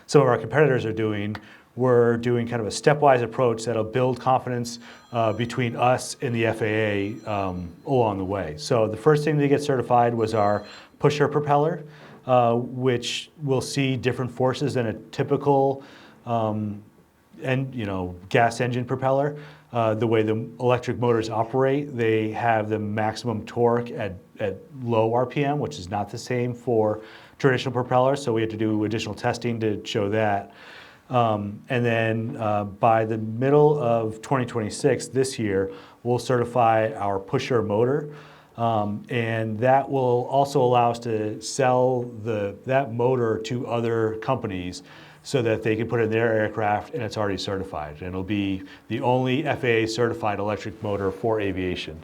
Speaker 2: some of our competitors are doing, we're doing kind of a stepwise approach that'll build confidence between us and the FAA along the way. So the first thing to get certified was our pusher propeller, which will see different forces than a typical gas engine propeller. The way the electric motors operate, they have the maximum torque at low RPM, which is not the same for traditional propellers, so we had to do additional testing to show that. And then by the middle of 2026, this year, we'll certify our pusher motor, and that will also allow us to sell that motor to other companies so that they can put it in their aircraft and it's already certified. And it'll be the only FAA certified electric motor for aviation.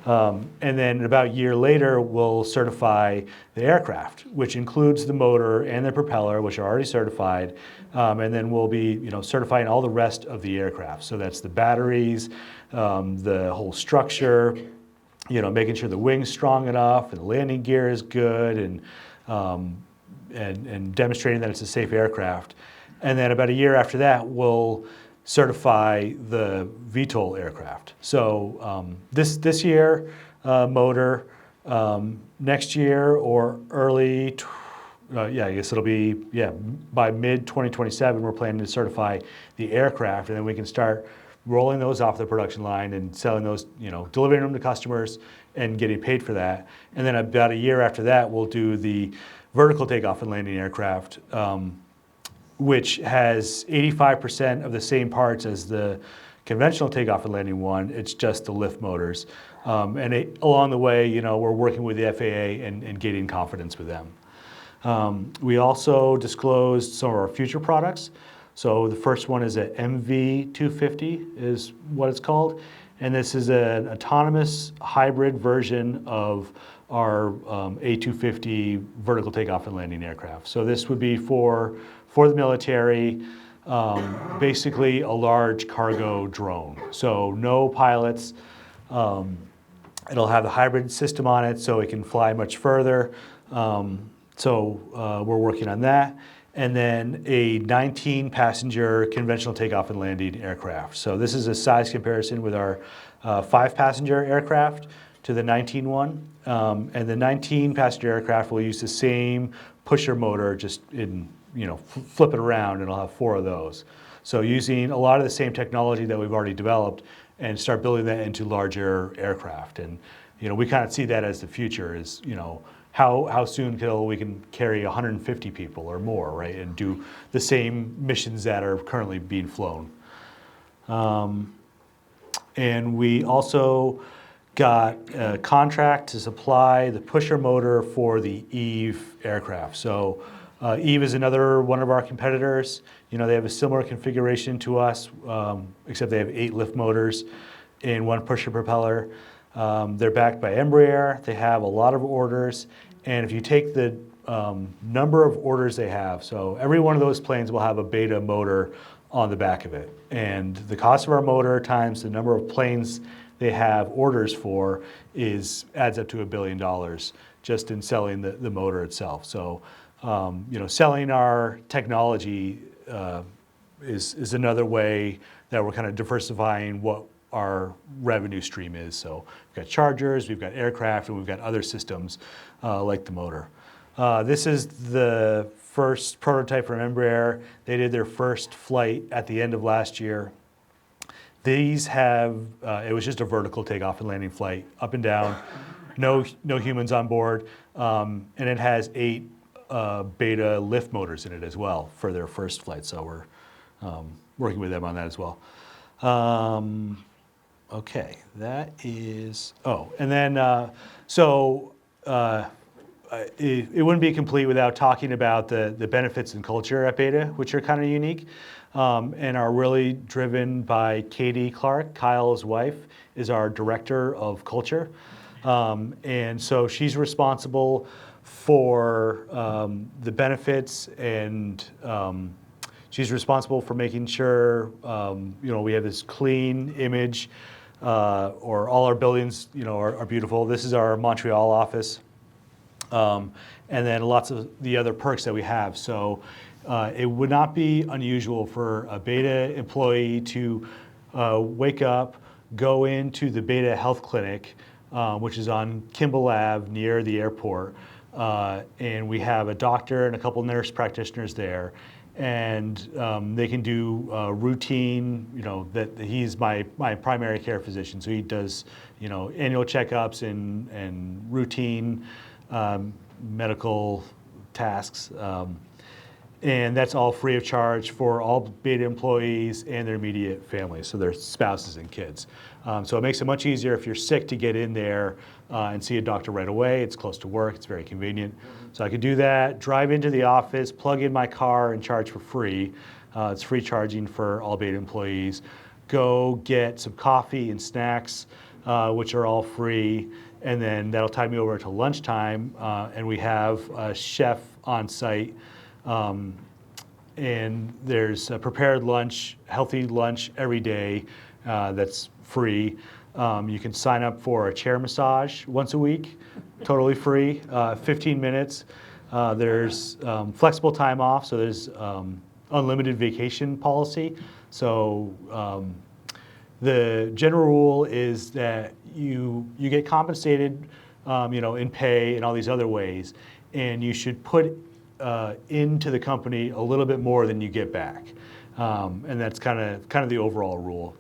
Speaker 2: And then about a year later, we'll certify the aircraft, which includes the motor and the propeller, which are already certified. And then we'll be, certifying all the rest of the aircraft. So that's the batteries, the whole structure, making sure the wing's strong enough and the landing gear is good, and demonstrating that it's a safe aircraft. And then about a year after that, we'll certify the VTOL aircraft. So this year, motor, next year or early, I guess it'll be, by mid-2027, we're planning to certify the aircraft, and then we can start rolling those off the production line and selling those, delivering them to customers and getting paid for that. And then about a year after that, we'll do the vertical takeoff and landing aircraft, which has 85% of the same parts as the conventional takeoff and landing one. It's just the lift motors. Along the way, we're working with the FAA and gaining confidence with them. We also disclosed some of our future products. So the first one is a MV250 is what it's called. And this is an autonomous hybrid version of our A250 vertical takeoff and landing aircraft. So this would be for the military, basically a large cargo drone. So no pilots. It'll have the hybrid system on it, so it can fly much further. So we're working on that. And then a 19-passenger conventional takeoff and landing aircraft. So this is a size comparison with our 5-passenger aircraft to the 19 one. And the 19-passenger aircraft will use the same pusher motor, just in, flip it around, and it'll have 4 of those. So using a lot of the same technology that we've already developed and start building that into larger aircraft. And, we kind of see that as the future is, how soon till we can carry 150 people or more, right, and do the same missions that are currently being flown. And we also got a contract to supply the pusher motor for the Eve aircraft. So Eve is another one of our competitors. They have a similar configuration to us, except they have 8 lift motors and 1 pusher propeller. They're backed by Embraer. They have a lot of orders. And if you take the number of orders they have, so every one of those planes will have a Beta motor on the back of it. And the cost of our motor times the number of planes they have orders for adds up to $1 billion just in selling the motor itself. So, selling our technology is another way that we're kind of diversifying what our revenue stream is. So we've got chargers, we've got aircraft, and we've got other systems like the motor. This is the first prototype from Embraer. They did their first flight at the end of last year. These have, it was just a vertical takeoff and landing flight, up and down, no humans on board, and it has 8 Beta lift motors in it as well for their first flight. So we're working with them on that as well. Okay, that is, and then, it wouldn't be complete without talking about the benefits and culture at Beta, which are kind of unique and are really driven by Katie Clark. Kyle's wife is our director of culture. And so she's responsible for the benefits, and she's responsible for making sure we have this clean image, or all our buildings are beautiful. This is our Montreal office, and then lots of the other perks that we have. So it would not be unusual for a Beta employee to wake up, go into the Beta Health Clinic, which is on Kimball Ave near the airport, and we have a doctor and a couple nurse practitioners there, and they can do routine, that he's my primary care physician, so he does annual checkups and routine medical tasks, and that's all free of charge for all Beta employees and their immediate families, so their spouses and kids. So it makes it much easier if you're sick to get in there and see a doctor right away. It's close to work, it's very convenient. So I could do that, drive into the office, plug in my car and charge for free. It's free charging for all Beta employees. Go get some coffee and snacks, which are all free. And then that'll tide me over until lunchtime. And we have a chef on site. And there's a prepared lunch, healthy lunch every day that's free. You can sign up for a chair massage once a week, totally free, 15 minutes. There's flexible time off, so there's unlimited vacation policy. So the general rule is that you get compensated, in pay and all these other ways, and you should put into the company a little bit more than you get back, and that's kind of the overall rule.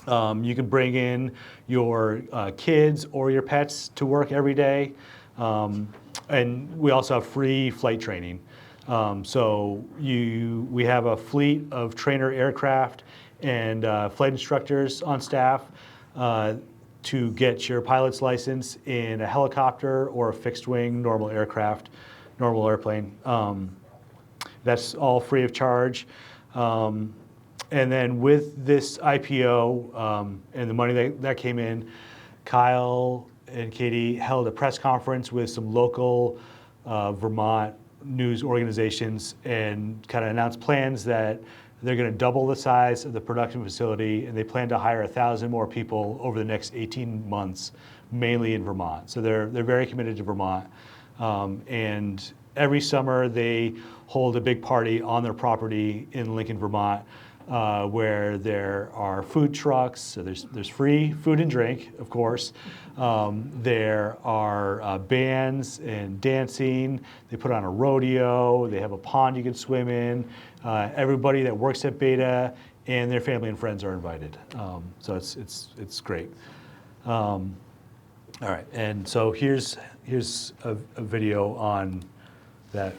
Speaker 2: You can bring in your kids or your pets to work every day, and we also have free flight training. So we have a fleet of trainer aircraft and flight instructors on staff to get your pilot's license in a helicopter or a fixed wing normal airplane. That's all free of charge. And then with this IPO and the money that came in, Kyle and Katie held a press conference with some local Vermont news organizations and kind of announced plans that they're going to double the size of the production facility, and they plan to hire 1,000 more people over the next 18 months, mainly in Vermont. So they're very committed to Vermont. And every summer they hold a big party on their property in Lincoln, Vermont, where there are food trucks. So there's free food and drink, of course. There are bands and dancing. They put on a rodeo. They have a pond you can swim in. Everybody that works at Beta and their family and friends are invited. So it's great. All right, and so here's a video on that.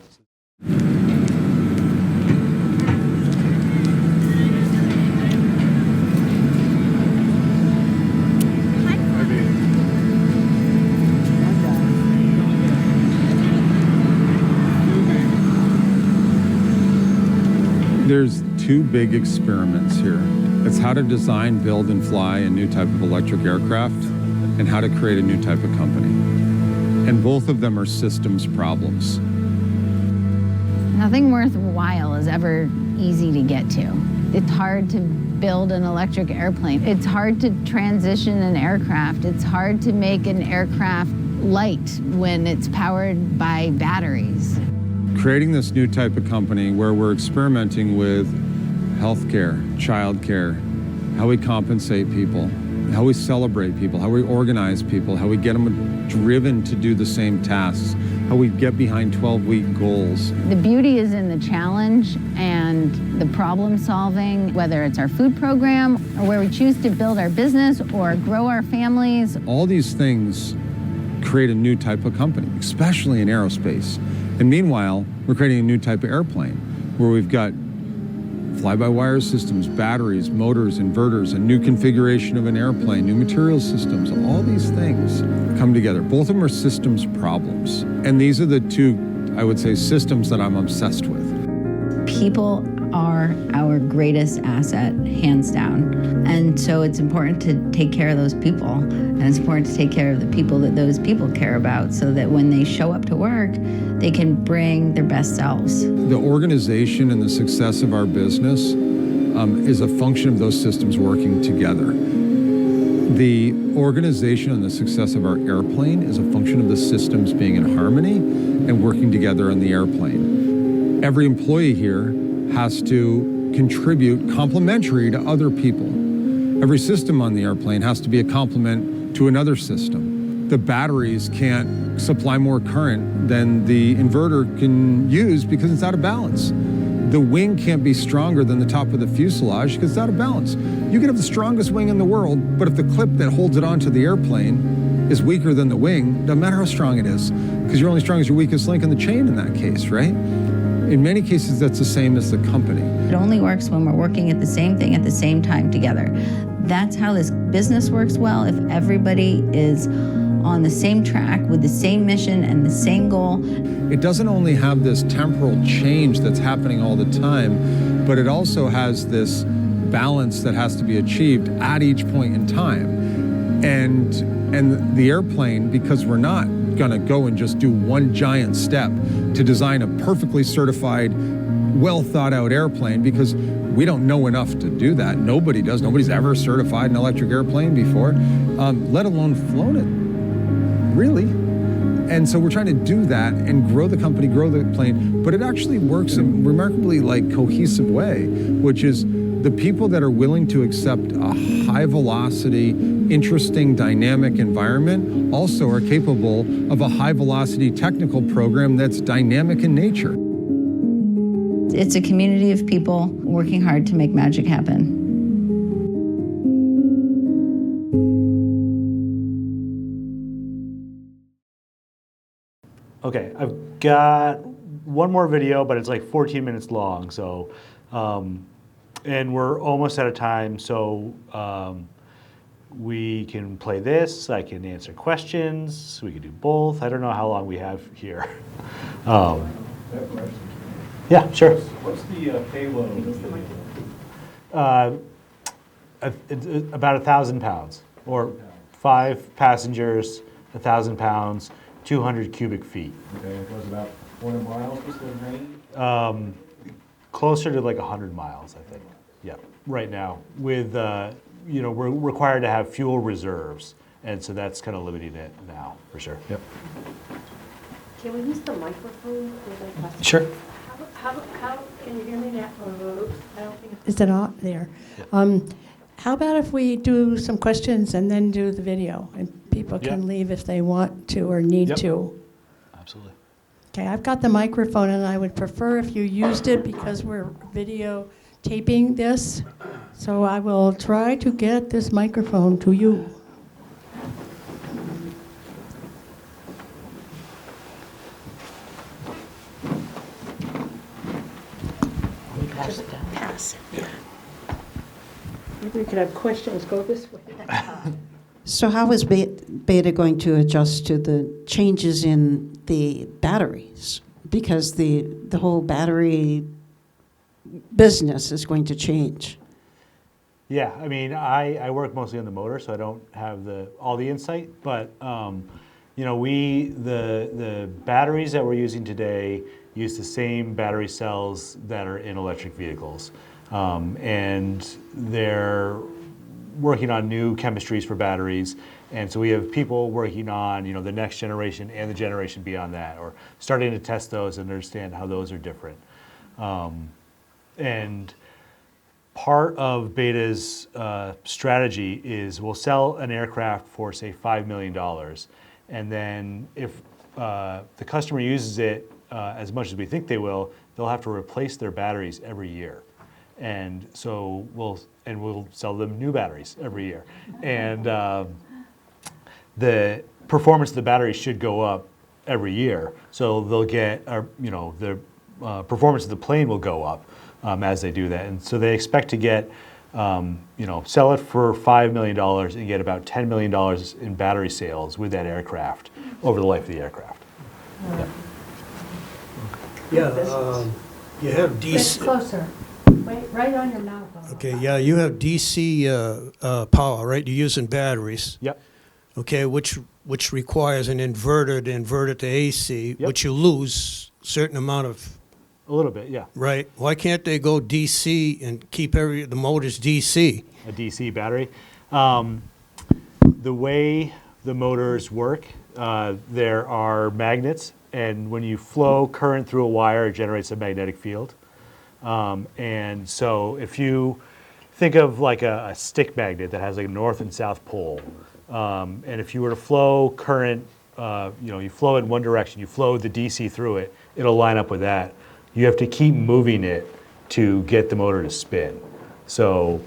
Speaker 13: There's two big experiments here. It's how to design, build, and fly a new type of electric aircraft and how to create a new type of company. And both of them are systems problems.
Speaker 16: Nothing worthwhile is ever easy to get to. It's hard to build an electric airplane. It's hard to transition an aircraft. It's hard to make an aircraft light when it's powered by batteries.
Speaker 13: Creating this new type of company where we're experimenting with healthcare, childcare, how we compensate people, how we celebrate people, how we organize people, how we get them driven to do the same tasks, how we get behind 12-week goals.
Speaker 16: The beauty is in the challenge and the problem solving, whether it's our food program or where we choose to build our business or grow our families.
Speaker 13: All these things create a new type of company, especially in aerospace. And meanwhile, we're creating a new type of airplane where we've got fly-by-wire systems, batteries, motors, inverters, a new configuration of an airplane, new material systems. All these things come together. Both of them are systems problems. And these are the two, I would say, systems that I'm obsessed with.
Speaker 16: People are our greatest asset, hands down. And so it's important to take care of those people. And it's important to take care of the people that those people care about so that when they show up to work, they can bring their best selves.
Speaker 13: The organization and the success of our business is a function of those systems working together. The organization and the success of our airplane is a function of the systems being in harmony and working together on the airplane. Every employee here has to contribute complementary to other people. Every system on the airplane has to be a complement to another system. The batteries can't supply more current than the inverter can use because it's out of balance. The wing can't be stronger than the top of the fuselage because it's out of balance. You can have the strongest wing in the world, but if the clip that holds it onto the airplane is weaker than the wing, doesn't matter how strong it is, because you're only strong as your weakest link in the chain in that case, right? In many cases, that's the same as the company.
Speaker 16: It only works when we're working at the same thing at the same time together. That's how this business works well, if everybody is on the same track with the same mission and the same goal.
Speaker 13: It doesn't only have this temporal change that's happening all the time, but it also has this balance that has to be achieved at each point in time. And the airplane, because we're not gonna go and just do one giant step to design a perfectly certified, well thought out airplane, because we don't know enough to do that. Nobody does. Nobody's ever certified an electric airplane before, let alone flown it, really. And so we're trying to do that and grow the company, grow the plane, but it actually works in a remarkably cohesive way, which is the people that are willing to accept a high velocity, interesting, dynamic environment also are capable of a high velocity technical program that's dynamic in nature.
Speaker 16: It's a community of people working hard to make magic happen.
Speaker 2: Okay, I've got one more video, but it's like 14 minutes long. So, and we're almost out of time. So we can play this. I can answer questions. We can do both. I don't know how long we have here. Yeah, sure.
Speaker 8: What's the payload?
Speaker 2: It's about 1,000 pounds, or 5 passengers, 1,000 pounds, 200 cubic feet.
Speaker 8: Okay, it goes about 400 miles. What's the range?
Speaker 2: Closer to like 100 miles, I think. Yeah, right now. With, we're required to have fuel reserves, and so that's kind of limiting it now, for sure. Yep.
Speaker 1: Can we use the microphone?
Speaker 2: Sure.
Speaker 1: How can you hear me now? I don't think. Is it on there? How about if we do some questions and then do the video, and people can leave if they want to or need to?
Speaker 2: Absolutely.
Speaker 1: Okay, I've got the microphone, and I would prefer if you used it because we're videotaping this. So I will try to get this microphone to you. Pass it. Maybe we could have questions go this way.
Speaker 17: So how is Beta going to adjust to the changes in the batteries? Because the whole battery business is going to change.
Speaker 2: Yeah, I mean, I work mostly on the motor, so I don't have all the insight. But you know, the batteries that we're using today use the same battery cells that are in electric vehicles, and they're working on new chemistries for batteries. And so we have people working on, you know, the next generation and the generation beyond that, or starting to test those and understand how those are different. And part of Beta's strategy is we'll sell an aircraft for, say, $5 million. And then if the customer uses it as much as we think they will, they'll have to replace their batteries every year. And so we'll sell them new batteries every year. And the performance of the batteries should go up every year. So they'll get, you know, the performance of the plane will go up as they do that. And so they expect to get, you know, sell it for $5 million and get about $10 million in battery sales with that aircraft over the life of the aircraft.
Speaker 18: Yeah, you have
Speaker 1: It's
Speaker 18: DC.
Speaker 1: closer. Wait, right on your mouth.
Speaker 18: Okay, yeah, you have DC power, right? You're using batteries.
Speaker 2: Yep.
Speaker 18: Okay, which requires an inverter to invert it to AC,
Speaker 2: Yep.
Speaker 18: which you lose a certain amount of.
Speaker 2: A little bit, yeah.
Speaker 18: Right. Why can't they go DC and keep the motors DC?
Speaker 2: A DC battery. The way the motors work, there are magnets, and when you flow current through a wire, it generates a magnetic field. And so if you think of like a stick magnet that has like a north and south pole, and if you were to flow current, you know, you flow in one direction, you flow the DC through it, it'll line up with that. You have to keep moving it to get the motor to spin. So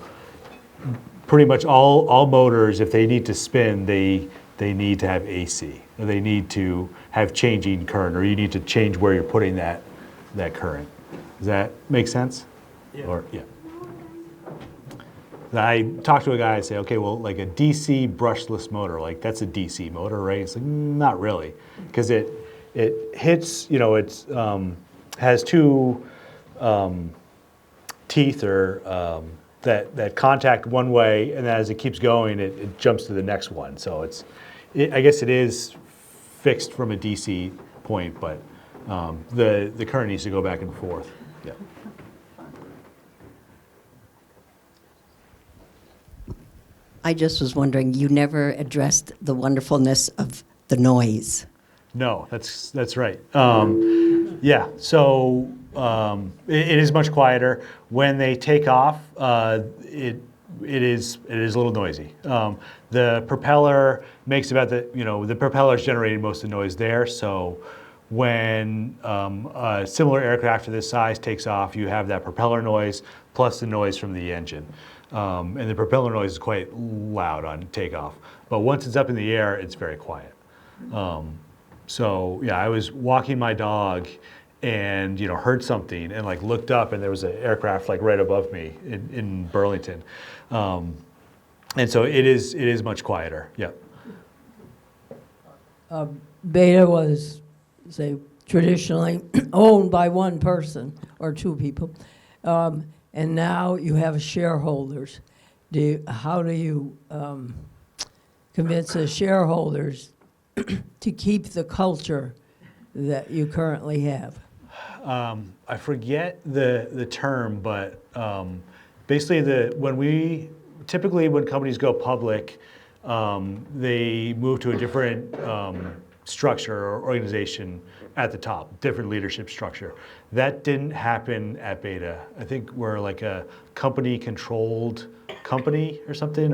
Speaker 2: pretty much all motors, if they need to spin, they need to have AC, or they need to have changing current, or you need to change where you're putting that current. Does that make sense? Yeah. Or, yeah. I talked to a guy and say, okay, well, like a DC brushless motor, like that's a DC motor, right? It's like, not really, because it hits, you know, it's has two teeth or that contact one way, and as it keeps going, it jumps to the next one. So I guess it is fixed from a DC point, but the current needs to go back and forth. Yeah.
Speaker 19: I just was wondering, you never addressed the wonderfulness of the noise.
Speaker 2: No, that's right. Yeah, so it is much quieter. When they take off, it is a little noisy. The propeller makes about the propeller is generating most of the noise there. So when a similar aircraft of this size takes off, you have that propeller noise plus the noise from the engine. And the propeller noise is quite loud on takeoff. But once it's up in the air, it's very quiet. So yeah, I was walking my dog and heard something and like looked up, and there was an aircraft like right above me in Burlington. And so it is much quieter. Yeah.
Speaker 20: Beta was, say, traditionally owned by one person or two people, and now you have shareholders. How do you convince the shareholders to keep the culture that you currently have?
Speaker 2: I forget the term, but basically when companies go public, they move to a different structure or organization at the top, different leadership structure. That didn't happen at Beta. I think we're like a company-controlled company or something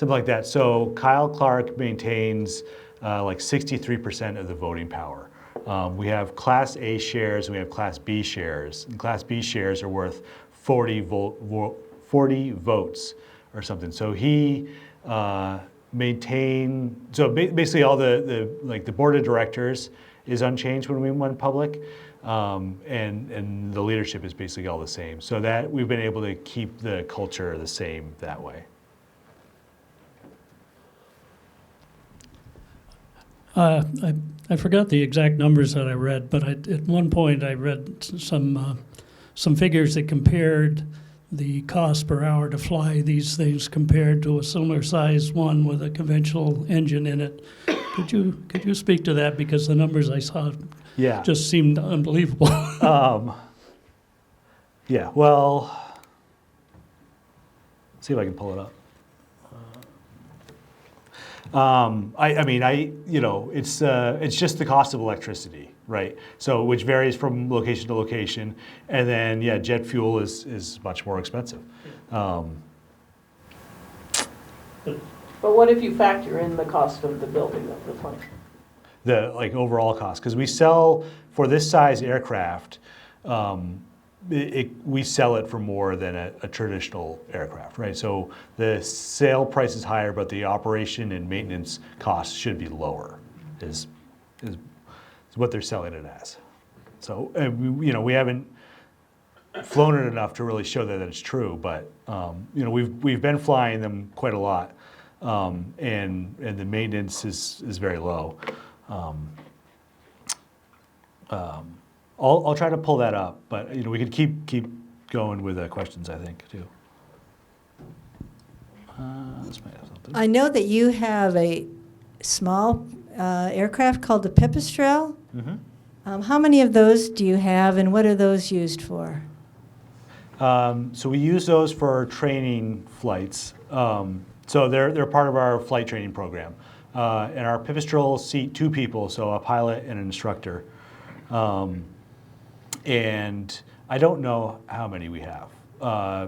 Speaker 2: like that. So Kyle Clark maintains like 63% of the voting power. We have Class A shares and we have Class B shares. And Class B shares are worth 40 votes or something. So he basically all the board of directors is unchanged when we went public, and the leadership is basically all the same. So that we've been able to keep the culture the same that way.
Speaker 21: I forgot the exact numbers that I read, but at one point I read some figures that compared the cost per hour to fly these things compared to a similar size one with a conventional engine in it. Could you speak to that, because the numbers I saw just seemed unbelievable.
Speaker 2: Yeah, well, let's see if I can pull it up. It's just the cost of electricity, right? So which varies from location to location, and then jet fuel is much more expensive.
Speaker 22: But what if you factor in the cost of the building of the plane?
Speaker 2: The overall cost, because we sell for this size aircraft, we sell it for more than a traditional aircraft, right? So the sale price is higher, but the operation and maintenance costs should be lower, is what they're selling it as. So we haven't flown it enough to really show that it's true, but we've been flying them quite a lot, and the maintenance is very low. I'll try to pull that up, but we could keep going with questions, I think, too. This might have something.
Speaker 23: I know that you have a small aircraft called the Pipistrel.
Speaker 2: Mm-hmm.
Speaker 23: How many of those do you have, and what are those used for?
Speaker 2: So we use those for training flights. So they're part of our flight training program. And our Pipistrel seat 2 people, so a pilot and an instructor. And I don't know how many we have,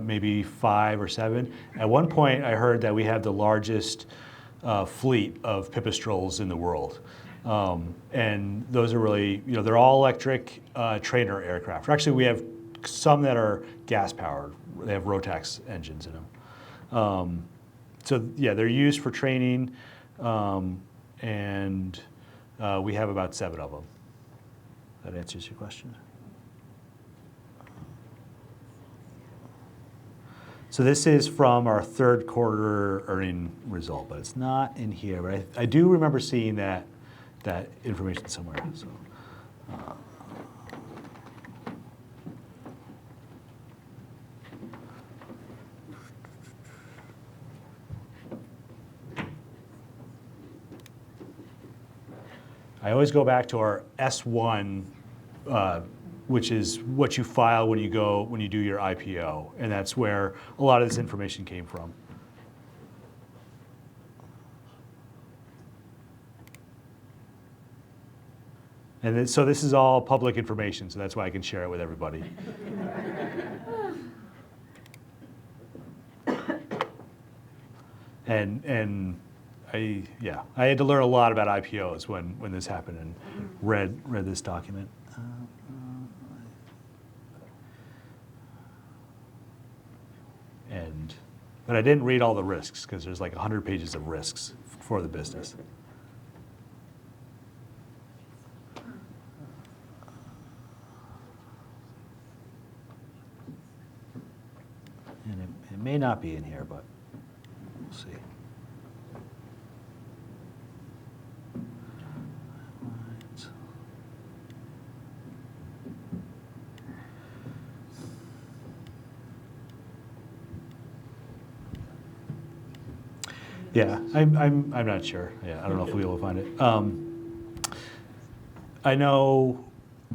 Speaker 2: maybe 5 or 7. At one point, I heard that we have the largest fleet of Pipistrels in the world. And those are really, they're all electric trainer aircraft. Actually, we have some that are gas powered. They have Rotax engines in them. So yeah, they're used for training, and we have about 7 of them. That answers your question. So this is from our third quarter earning result, but it's not in here. But I do remember seeing that information somewhere. So. I always go back to our S1, which is what you file when you do your IPO, and that's where a lot of this information came from. And so this is all public information, so that's why I can share it with everybody. And I had to learn a lot about IPOs when this happened and read this document. But I didn't read all the risks because there's like 100 pages of risks for the business. And it may not be in here, but we'll see. Yeah, I'm not sure. Yeah, I don't know if we'll find it. I know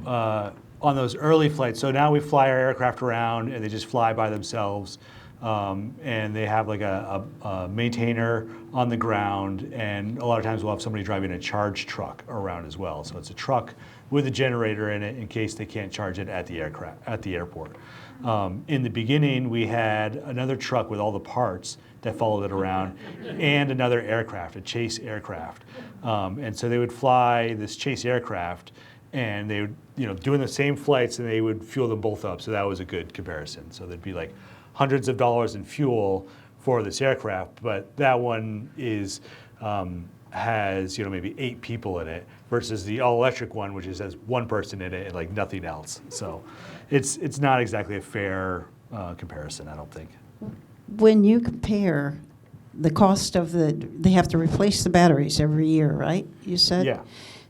Speaker 2: on those early flights, so now we fly our aircraft around and they just fly by themselves. and they have like a maintainer on the ground, and a lot of times we'll have somebody driving a charge truck around as well. So it's a truck with a generator in it in case they can't charge it at the airport. In the beginning, we had another truck with all the parts that followed it around, and another aircraft, a chase aircraft. And so they would fly this chase aircraft, and they would, doing the same flights, and they would fuel them both up. So that was a good comparison. So there'd be like hundreds of dollars in fuel for this aircraft, but that one has maybe 8 people in it, versus the all-electric one, which has 1 person in it and like nothing else. So it's not exactly a fair comparison, I don't think.
Speaker 17: When you compare the cost of they have to replace the batteries every year, right? You said?
Speaker 2: Yeah.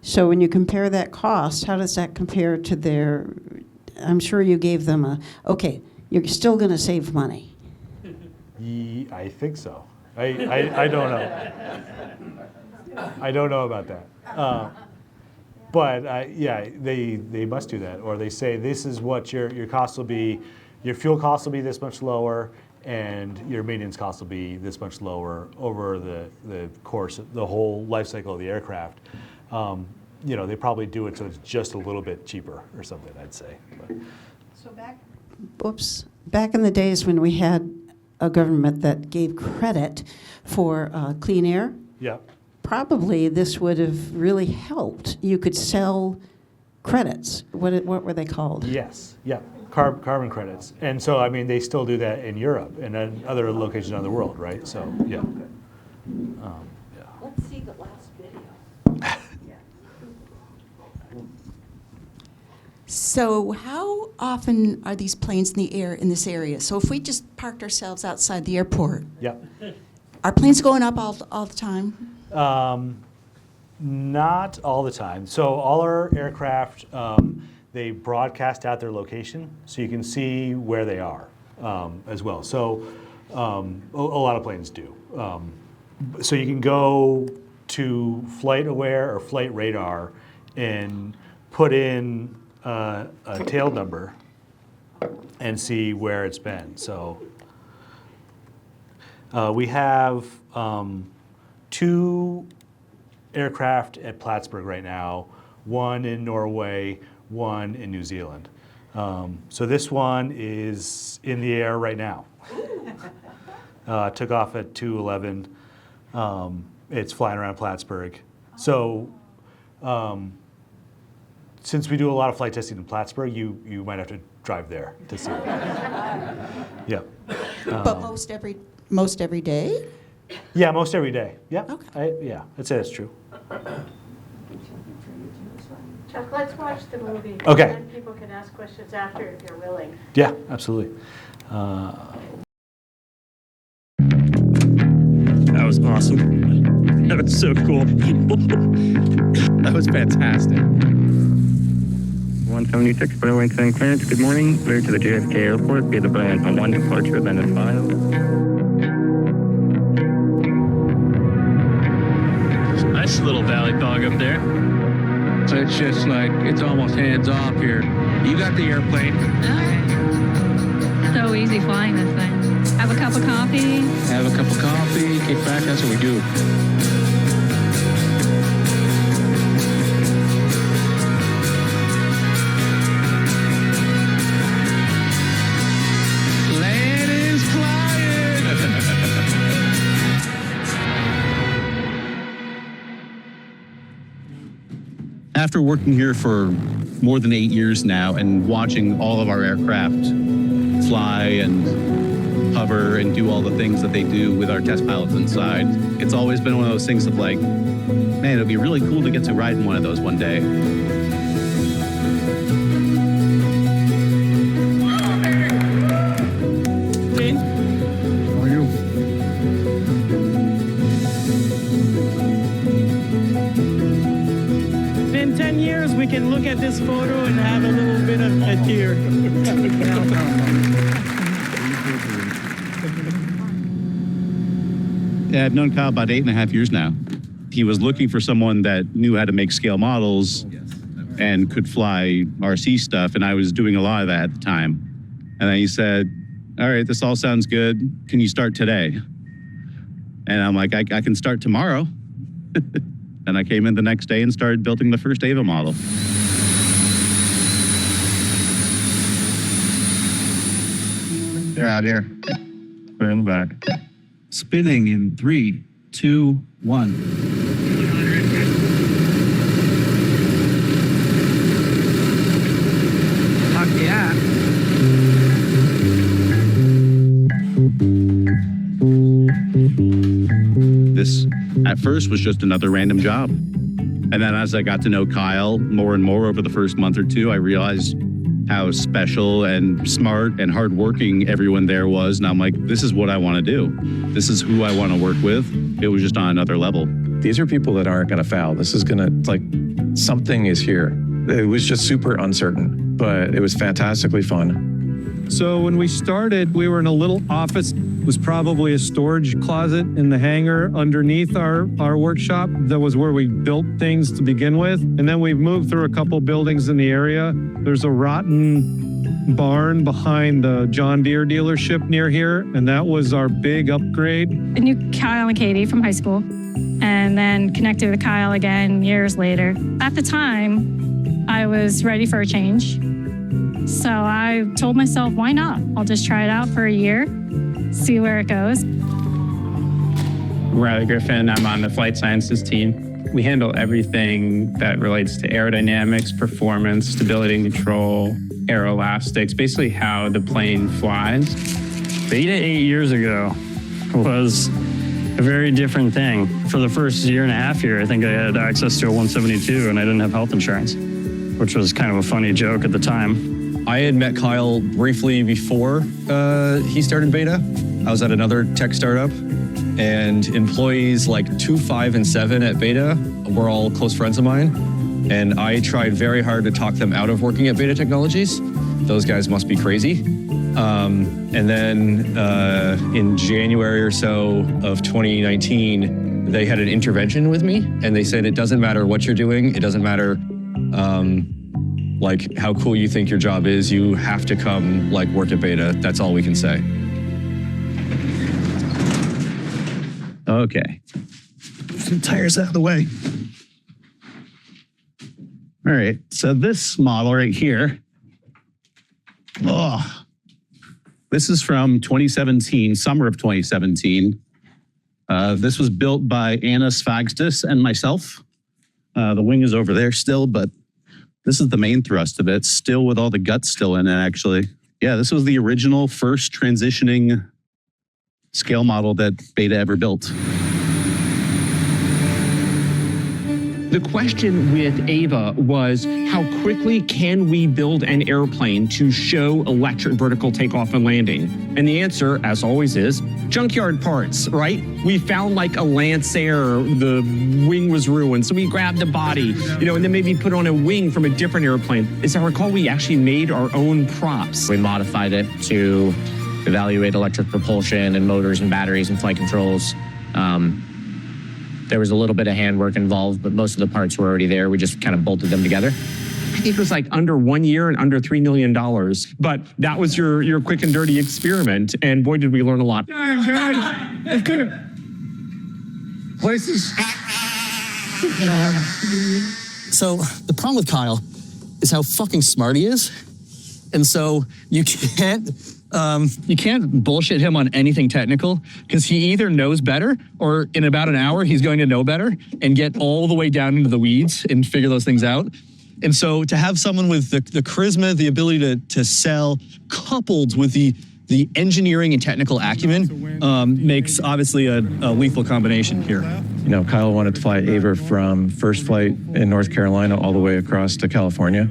Speaker 17: So when you compare that cost, how does that compare to their, I'm sure you gave them okay, you're still going to save money.
Speaker 2: I think so. I don't know. I don't know about that. But yeah, they must do that. Or they say this is what your cost will be, your fuel cost will be this much lower, and your maintenance cost will be this much lower over the course, the whole life cycle of the aircraft. They probably do it so it's just a little bit cheaper or something, I'd say. But.
Speaker 17: So back in the days when we had a government that gave credit for clean air,
Speaker 2: yeah,
Speaker 17: probably this would have really helped. You could sell credits. What were they called?
Speaker 2: Yes, yeah, carbon credits. And so, I mean, they still do that in Europe and in other locations around the world, right? So, yeah.
Speaker 22: Let's see the last video.
Speaker 4: So how often are these planes in the air in this area? So if we just parked ourselves outside the airport,
Speaker 2: yeah,
Speaker 4: are planes going up all the time?
Speaker 2: Not all the time. So all our aircraft, they broadcast out their location, so you can see where they are as well. So a lot of planes do. So you can go to Flight Aware or Flight Radar and put in a tail number and see where it's been. So we have 2 aircraft at Plattsburgh right now, 1 in Norway, 1 in New Zealand. So this one is in the air right now. Took off at 2:11. It's flying around Plattsburgh. So since we do a lot of flight testing in Plattsburgh, you might have to drive there to see it. Yeah.
Speaker 4: But most every day?
Speaker 2: Yeah, most every day. Yeah.
Speaker 4: Okay.
Speaker 2: I'd say that's true.
Speaker 22: Chuck, let's watch the movie.
Speaker 2: Okay.
Speaker 22: And then people can ask questions after if you're willing.
Speaker 2: Yeah, absolutely.
Speaker 6: That was awesome. That was so cool. That was fantastic.
Speaker 9: 176, runway 10 clearance. Good morning. Clear to the JFK Airport. Be the plan on 1 departure abandoned 5.
Speaker 6: Nice little valley fog up there.
Speaker 24: So it's just like, it's almost hands off here. You got the airplane.
Speaker 25: So easy flying this thing. Have a cup of coffee.
Speaker 24: Have a cup of coffee, kick back, that's what we do. Land is flying!
Speaker 26: After working here for more than 8 years now and watching all of our aircraft fly and hover and do all the things that they do with our test pilots inside, it's always been one of those things of like, man, it'd be really cool to get to ride in one of those one day.
Speaker 3: How are you?
Speaker 27: In 10 years, we can look at this photo and have a little bit of a tear.
Speaker 26: Yeah, I've known Kyle about 8.5 years now. He was looking for someone that knew how to make scale models and could fly RC stuff, and I was doing a lot of that at the time. And then he said, all right, this all sounds good. Can you start today? And I'm like, I can start tomorrow. And I came in the next day and started building the first Ava model.
Speaker 9: They're out here. Put it in the back.
Speaker 6: Spinning in 3, 2, 1.
Speaker 16: Fuck yeah.
Speaker 26: This at first was just another random job. And then as I got to know Kyle more and more over the first month or two, I realized how special and smart and hardworking everyone there was. And I'm like, this is what I want to do. This is who I want to work with. It was just on another level.
Speaker 5: These are people that aren't going to foul. This is going to, like, something is here. It was just super uncertain, but it was fantastically fun.
Speaker 3: So when we started, we were in a little office. It was probably a storage closet in the hangar underneath our workshop. That was where we built things to begin with. And then we've moved through a couple buildings in the area. There's a rotten barn behind the John Deere dealership near here. And that was our big upgrade.
Speaker 25: I knew Kyle and Katie from high school, and then connected with Kyle again years later. At the time, I was ready for a change. So I told myself, why not? I'll just try it out for a year, see where it goes.
Speaker 7: Riley Griffin, I'm on the flight sciences team. We handle everything that relates to aerodynamics, performance, stability and control, aeroelastics, basically how the plane flies.
Speaker 21: Beta 8 years ago was a very different thing. For the first year and a half here, I think I had access to a 172 and I didn't have health insurance, which was kind of a funny joke at the time.
Speaker 10: I had met Kyle briefly before he started Beta. I was at another tech startup, and employees like 2, 5, and 7 at Beta were all close friends of mine. And I tried very hard to talk them out of working at Beta Technologies. Those guys must be crazy. And then in January or so of 2019, they had an intervention with me, and they said, it doesn't matter what you're doing. It doesn't matter like how cool you think your job is, you have to come like work at Beta. That's all we can say.
Speaker 26: Okay.
Speaker 6: Some tires out of the way.
Speaker 26: All right. So this model right here, this is from 2017, summer of 2017. This was built by Anna Svagstis and myself. The wing is over there still, but this is the main thrust of it, still with all the guts still in it, actually. Yeah, this was the original first transitioning scale model that Beta ever built.
Speaker 11: The question with Ava was, how quickly can we build an airplane to show electric vertical takeoff and landing? And the answer, as always, is junkyard parts, right? We found like a Lancer, the wing was ruined, so we grabbed the body, and then maybe put on a wing from a different airplane. As I recall, we actually made our own props.
Speaker 12: We modified it to evaluate electric propulsion and motors and batteries and flight controls. There was a little bit of handwork involved, but most of the parts were already there. We just kind of bolted them together.
Speaker 11: I think it was like under 1 year and under $3 million. But that was your quick and dirty experiment. And boy, did we learn a lot.
Speaker 6: Places.
Speaker 14: So the problem with Kyle is how fucking smart he is. And so you can't bullshit him on anything technical, because he either knows better or in about an hour he's going to know better and get all the way down into the weeds and figure those things out. And so to have someone with the charisma, the ability to sell, coupled with the engineering and technical acumen, makes obviously a lethal combination here.
Speaker 5: Kyle wanted to fly Ava from first flight in North Carolina all the way across to California.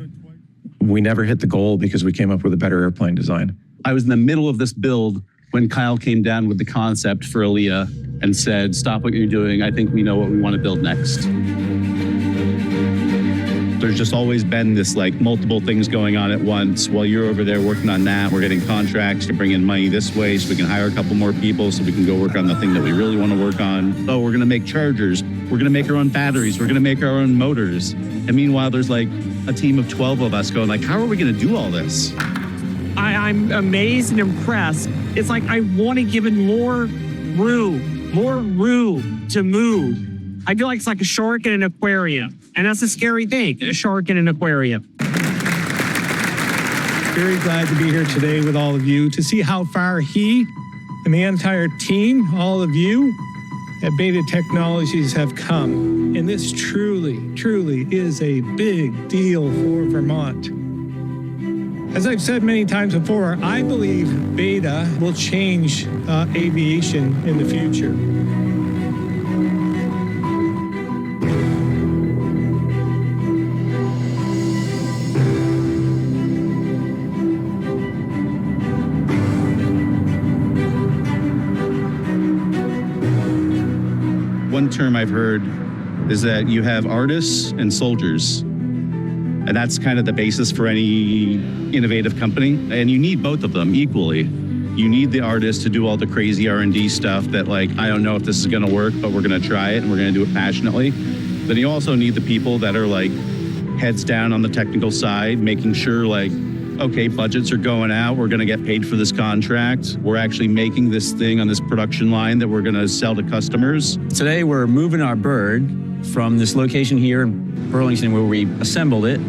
Speaker 5: We never hit the goal because we came up with a better airplane design.
Speaker 26: I was in the middle of this build when Kyle came down with the concept for Alia and said, stop what you're doing. I think we know what we want to build next. There's just always been this like multiple things going on at once. While you're over there working on that, we're getting contracts to bring in money this way so we can hire a couple more people so we can go work on the thing that we really want to work on. Oh, we're going to make chargers. We're going to make our own batteries. We're going to make our own motors. And meanwhile, there's like a team of 12 of us going like, how are we going to do all this?
Speaker 11: I'm amazed and impressed. It's like I want to give it more room to move. I feel like it's like a shark in an aquarium. And that's a scary thing, a shark in an aquarium.
Speaker 1: Very glad to be here today with all of you to see how far he and the entire team, all of you at Beta Technologies have come. And this truly is a big deal for Vermont. As I've said many times before, I believe Beta will change aviation in the future.
Speaker 26: One term I've heard is that you have artists and soldiers. And that's kind of the basis for any innovative company. And you need both of them equally. You need the artists to do all the crazy R&D stuff that, like, I don't know if this is gonna work, but we're gonna try it and we're gonna do it passionately. Then you also need the people that are like heads down on the technical side, making sure like, okay, budgets are going out, we're gonna get paid for this contract. We're actually making this thing on this production line that we're gonna sell to customers.
Speaker 10: Today, we're moving our bird from this location here in Burlington where we assembled it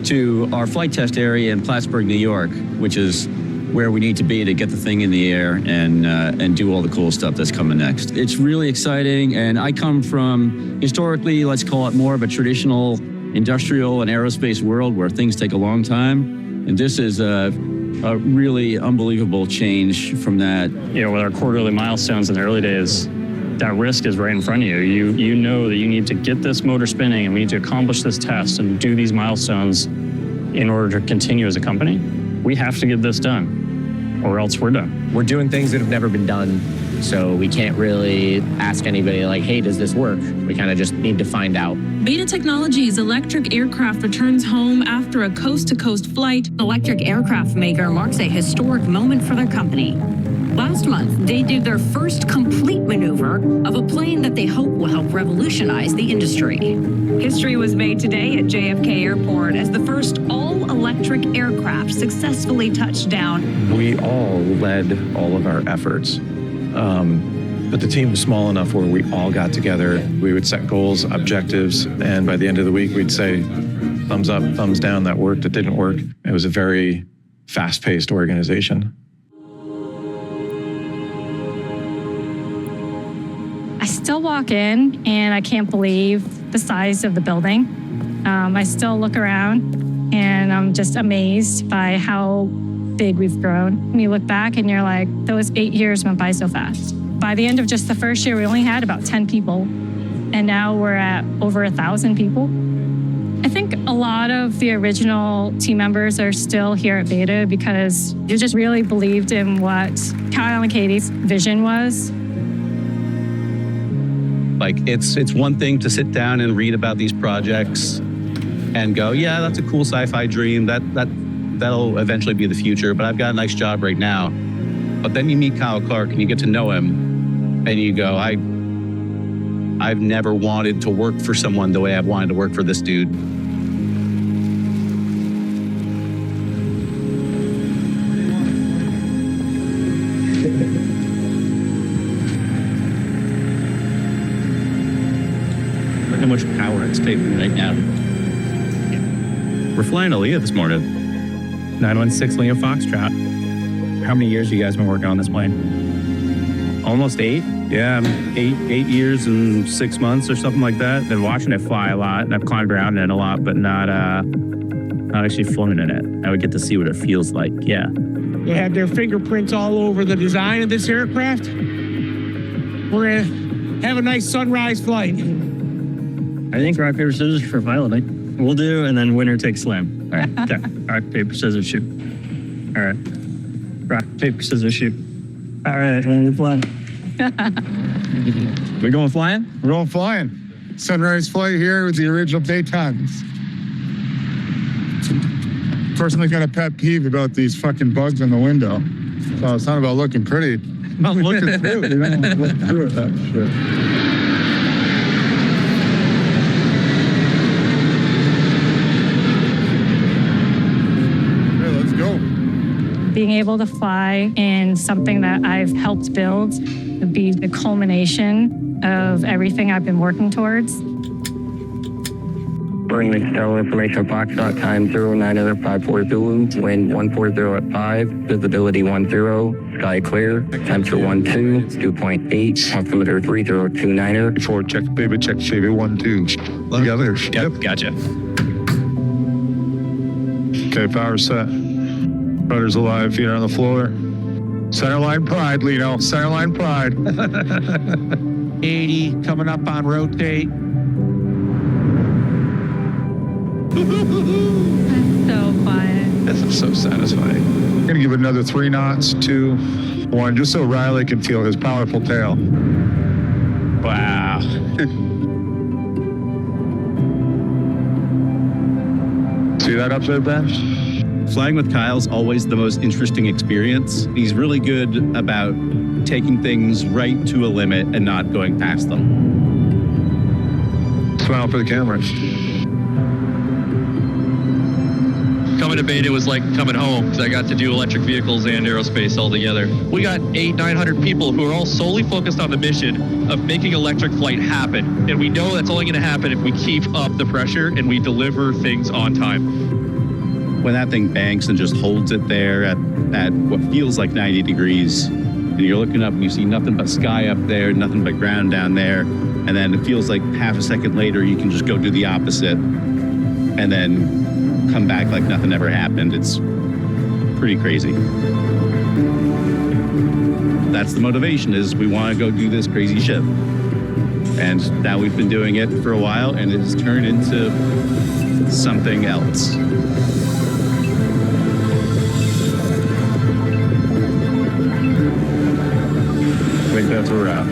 Speaker 10: to our flight test area in Plattsburgh, New York, which is where we need to be to get the thing in the air and do all the cool stuff that's coming next. It's really exciting, and I come from, historically, let's call it more of a traditional industrial and aerospace world where things take a long time, and this is a really unbelievable change from that.
Speaker 7: You know, with our quarterly milestones in the early days, that risk is right in front of you. You know that you need to get this motor spinning and we need to accomplish this test and do these milestones in order to continue as a company. We have to get this done or else we're done.
Speaker 12: We're doing things that have never been done, so we can't really ask anybody like, hey, does this work? We kind of just need to find out.
Speaker 8: Beta Technologies electric aircraft returns home after a coast-to-coast flight. Electric aircraft maker marks a historic moment for their company. Last month, they did their first complete maneuver of a plane that they hope will help revolutionize the industry. History was made today at JFK Airport as the first all-electric aircraft successfully touched down.
Speaker 5: We all led all of our efforts. But the team was small enough where we all got together. We would set goals, objectives, and by the end of the week, we'd say, thumbs up, thumbs down, that worked, it didn't work. It was a very fast-paced organization.
Speaker 25: I still walk in and I can't believe the size of the building. I still look around and I'm just amazed by how big we've grown. When you look back and you're like, those 8 years went by so fast. By the end of just the first year, we only had about 10 people, and now we're at over 1,000 people. I think a lot of the original team members are still here at Beta because you just really believed in what Kyle and Katie's vision was.
Speaker 26: Like, it's one thing to sit down and read about these projects and go, yeah, that's a cool sci-fi dream. That'll eventually be the future, but I've got a nice job right now. But then you meet Kyle Clark and you get to know him and you go, I've never wanted to work for someone the way I've wanted to work for this dude.
Speaker 6: Look how much power it's taking right now. We're flying Alia this morning.
Speaker 7: 916 Leo Foxtrot. How many years have you guys been working on this plane? Almost 8?
Speaker 6: Yeah, 8 years and 6 months or something like that.
Speaker 7: Been watching it fly a lot, and I've climbed around in it a lot, but not actually flown in it. I would get to see what it feels like, yeah.
Speaker 11: They have their fingerprints all over the design of this aircraft. We're gonna have a nice sunrise flight.
Speaker 7: I think rock, paper, scissors for pilot. We'll do, and then winner takes slam. All right, okay. Rock, paper, scissors, shoot. All right. Rock, paper, scissors, shoot. All right, we're flying.
Speaker 10: We going flying?
Speaker 13: We're all flying. Sunrise flight here with the original Daytons. Personally got a pet peeve about these fucking bugs in the window. So it's not about looking pretty. Not looking through it. You don't want to look through it, that shit.
Speaker 25: being able to fly in something that I've helped build would be the culmination of everything I've been working towards.
Speaker 9: Bring Excel information box dot time 0954 Zulu, wind 140 at 5, visibility 10, sky clear, temperature 12, 2.8, altimeter 3029er.
Speaker 13: Before check baby 12. Together.
Speaker 10: Yep, gotcha.
Speaker 13: Okay, power set. Rudder's alive, feet on the floor. Centerline pride, Lino. Centerline pride.
Speaker 24: 80 coming up on rotate.
Speaker 25: That's so fun.
Speaker 5: That's so satisfying.
Speaker 13: I'm gonna give it another 3 knots, 2, 1, just so Riley can feel his powerful tail.
Speaker 5: Wow.
Speaker 13: See that up there, Ben?
Speaker 26: Flying with Kyle's always the most interesting experience. He's really good about taking things right to a limit and not going past them.
Speaker 13: Smile for the camera.
Speaker 4: Coming to Beta was like coming home because I got to do electric vehicles and aerospace all together. We got 800-900 people who are all solely focused on the mission of making electric flight happen. And we know that's only going to happen if we keep up the pressure and we deliver things on time.
Speaker 26: When that thing banks and just holds it there at what feels like 90 degrees, and you're looking up and you see nothing but sky up there, nothing but ground down there, and then it feels like half a second later you can just go do the opposite and then come back like nothing ever happened. It's pretty crazy. That's the motivation, is we want to go do this crazy shit. And now we've been doing it for a while and it has turned into something else. I think that's where we're at.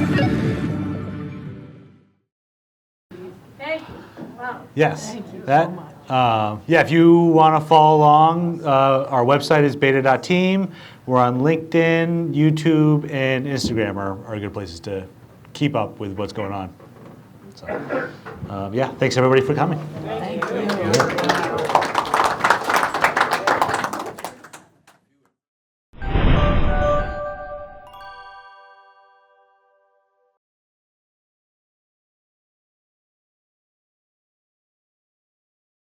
Speaker 2: Yes. That. Yeah, if you want to follow along, our website is beta.team. We're on LinkedIn, YouTube, and Instagram are good places to keep up with what's going on. So, yeah, thanks everybody for coming.
Speaker 22: Thank you.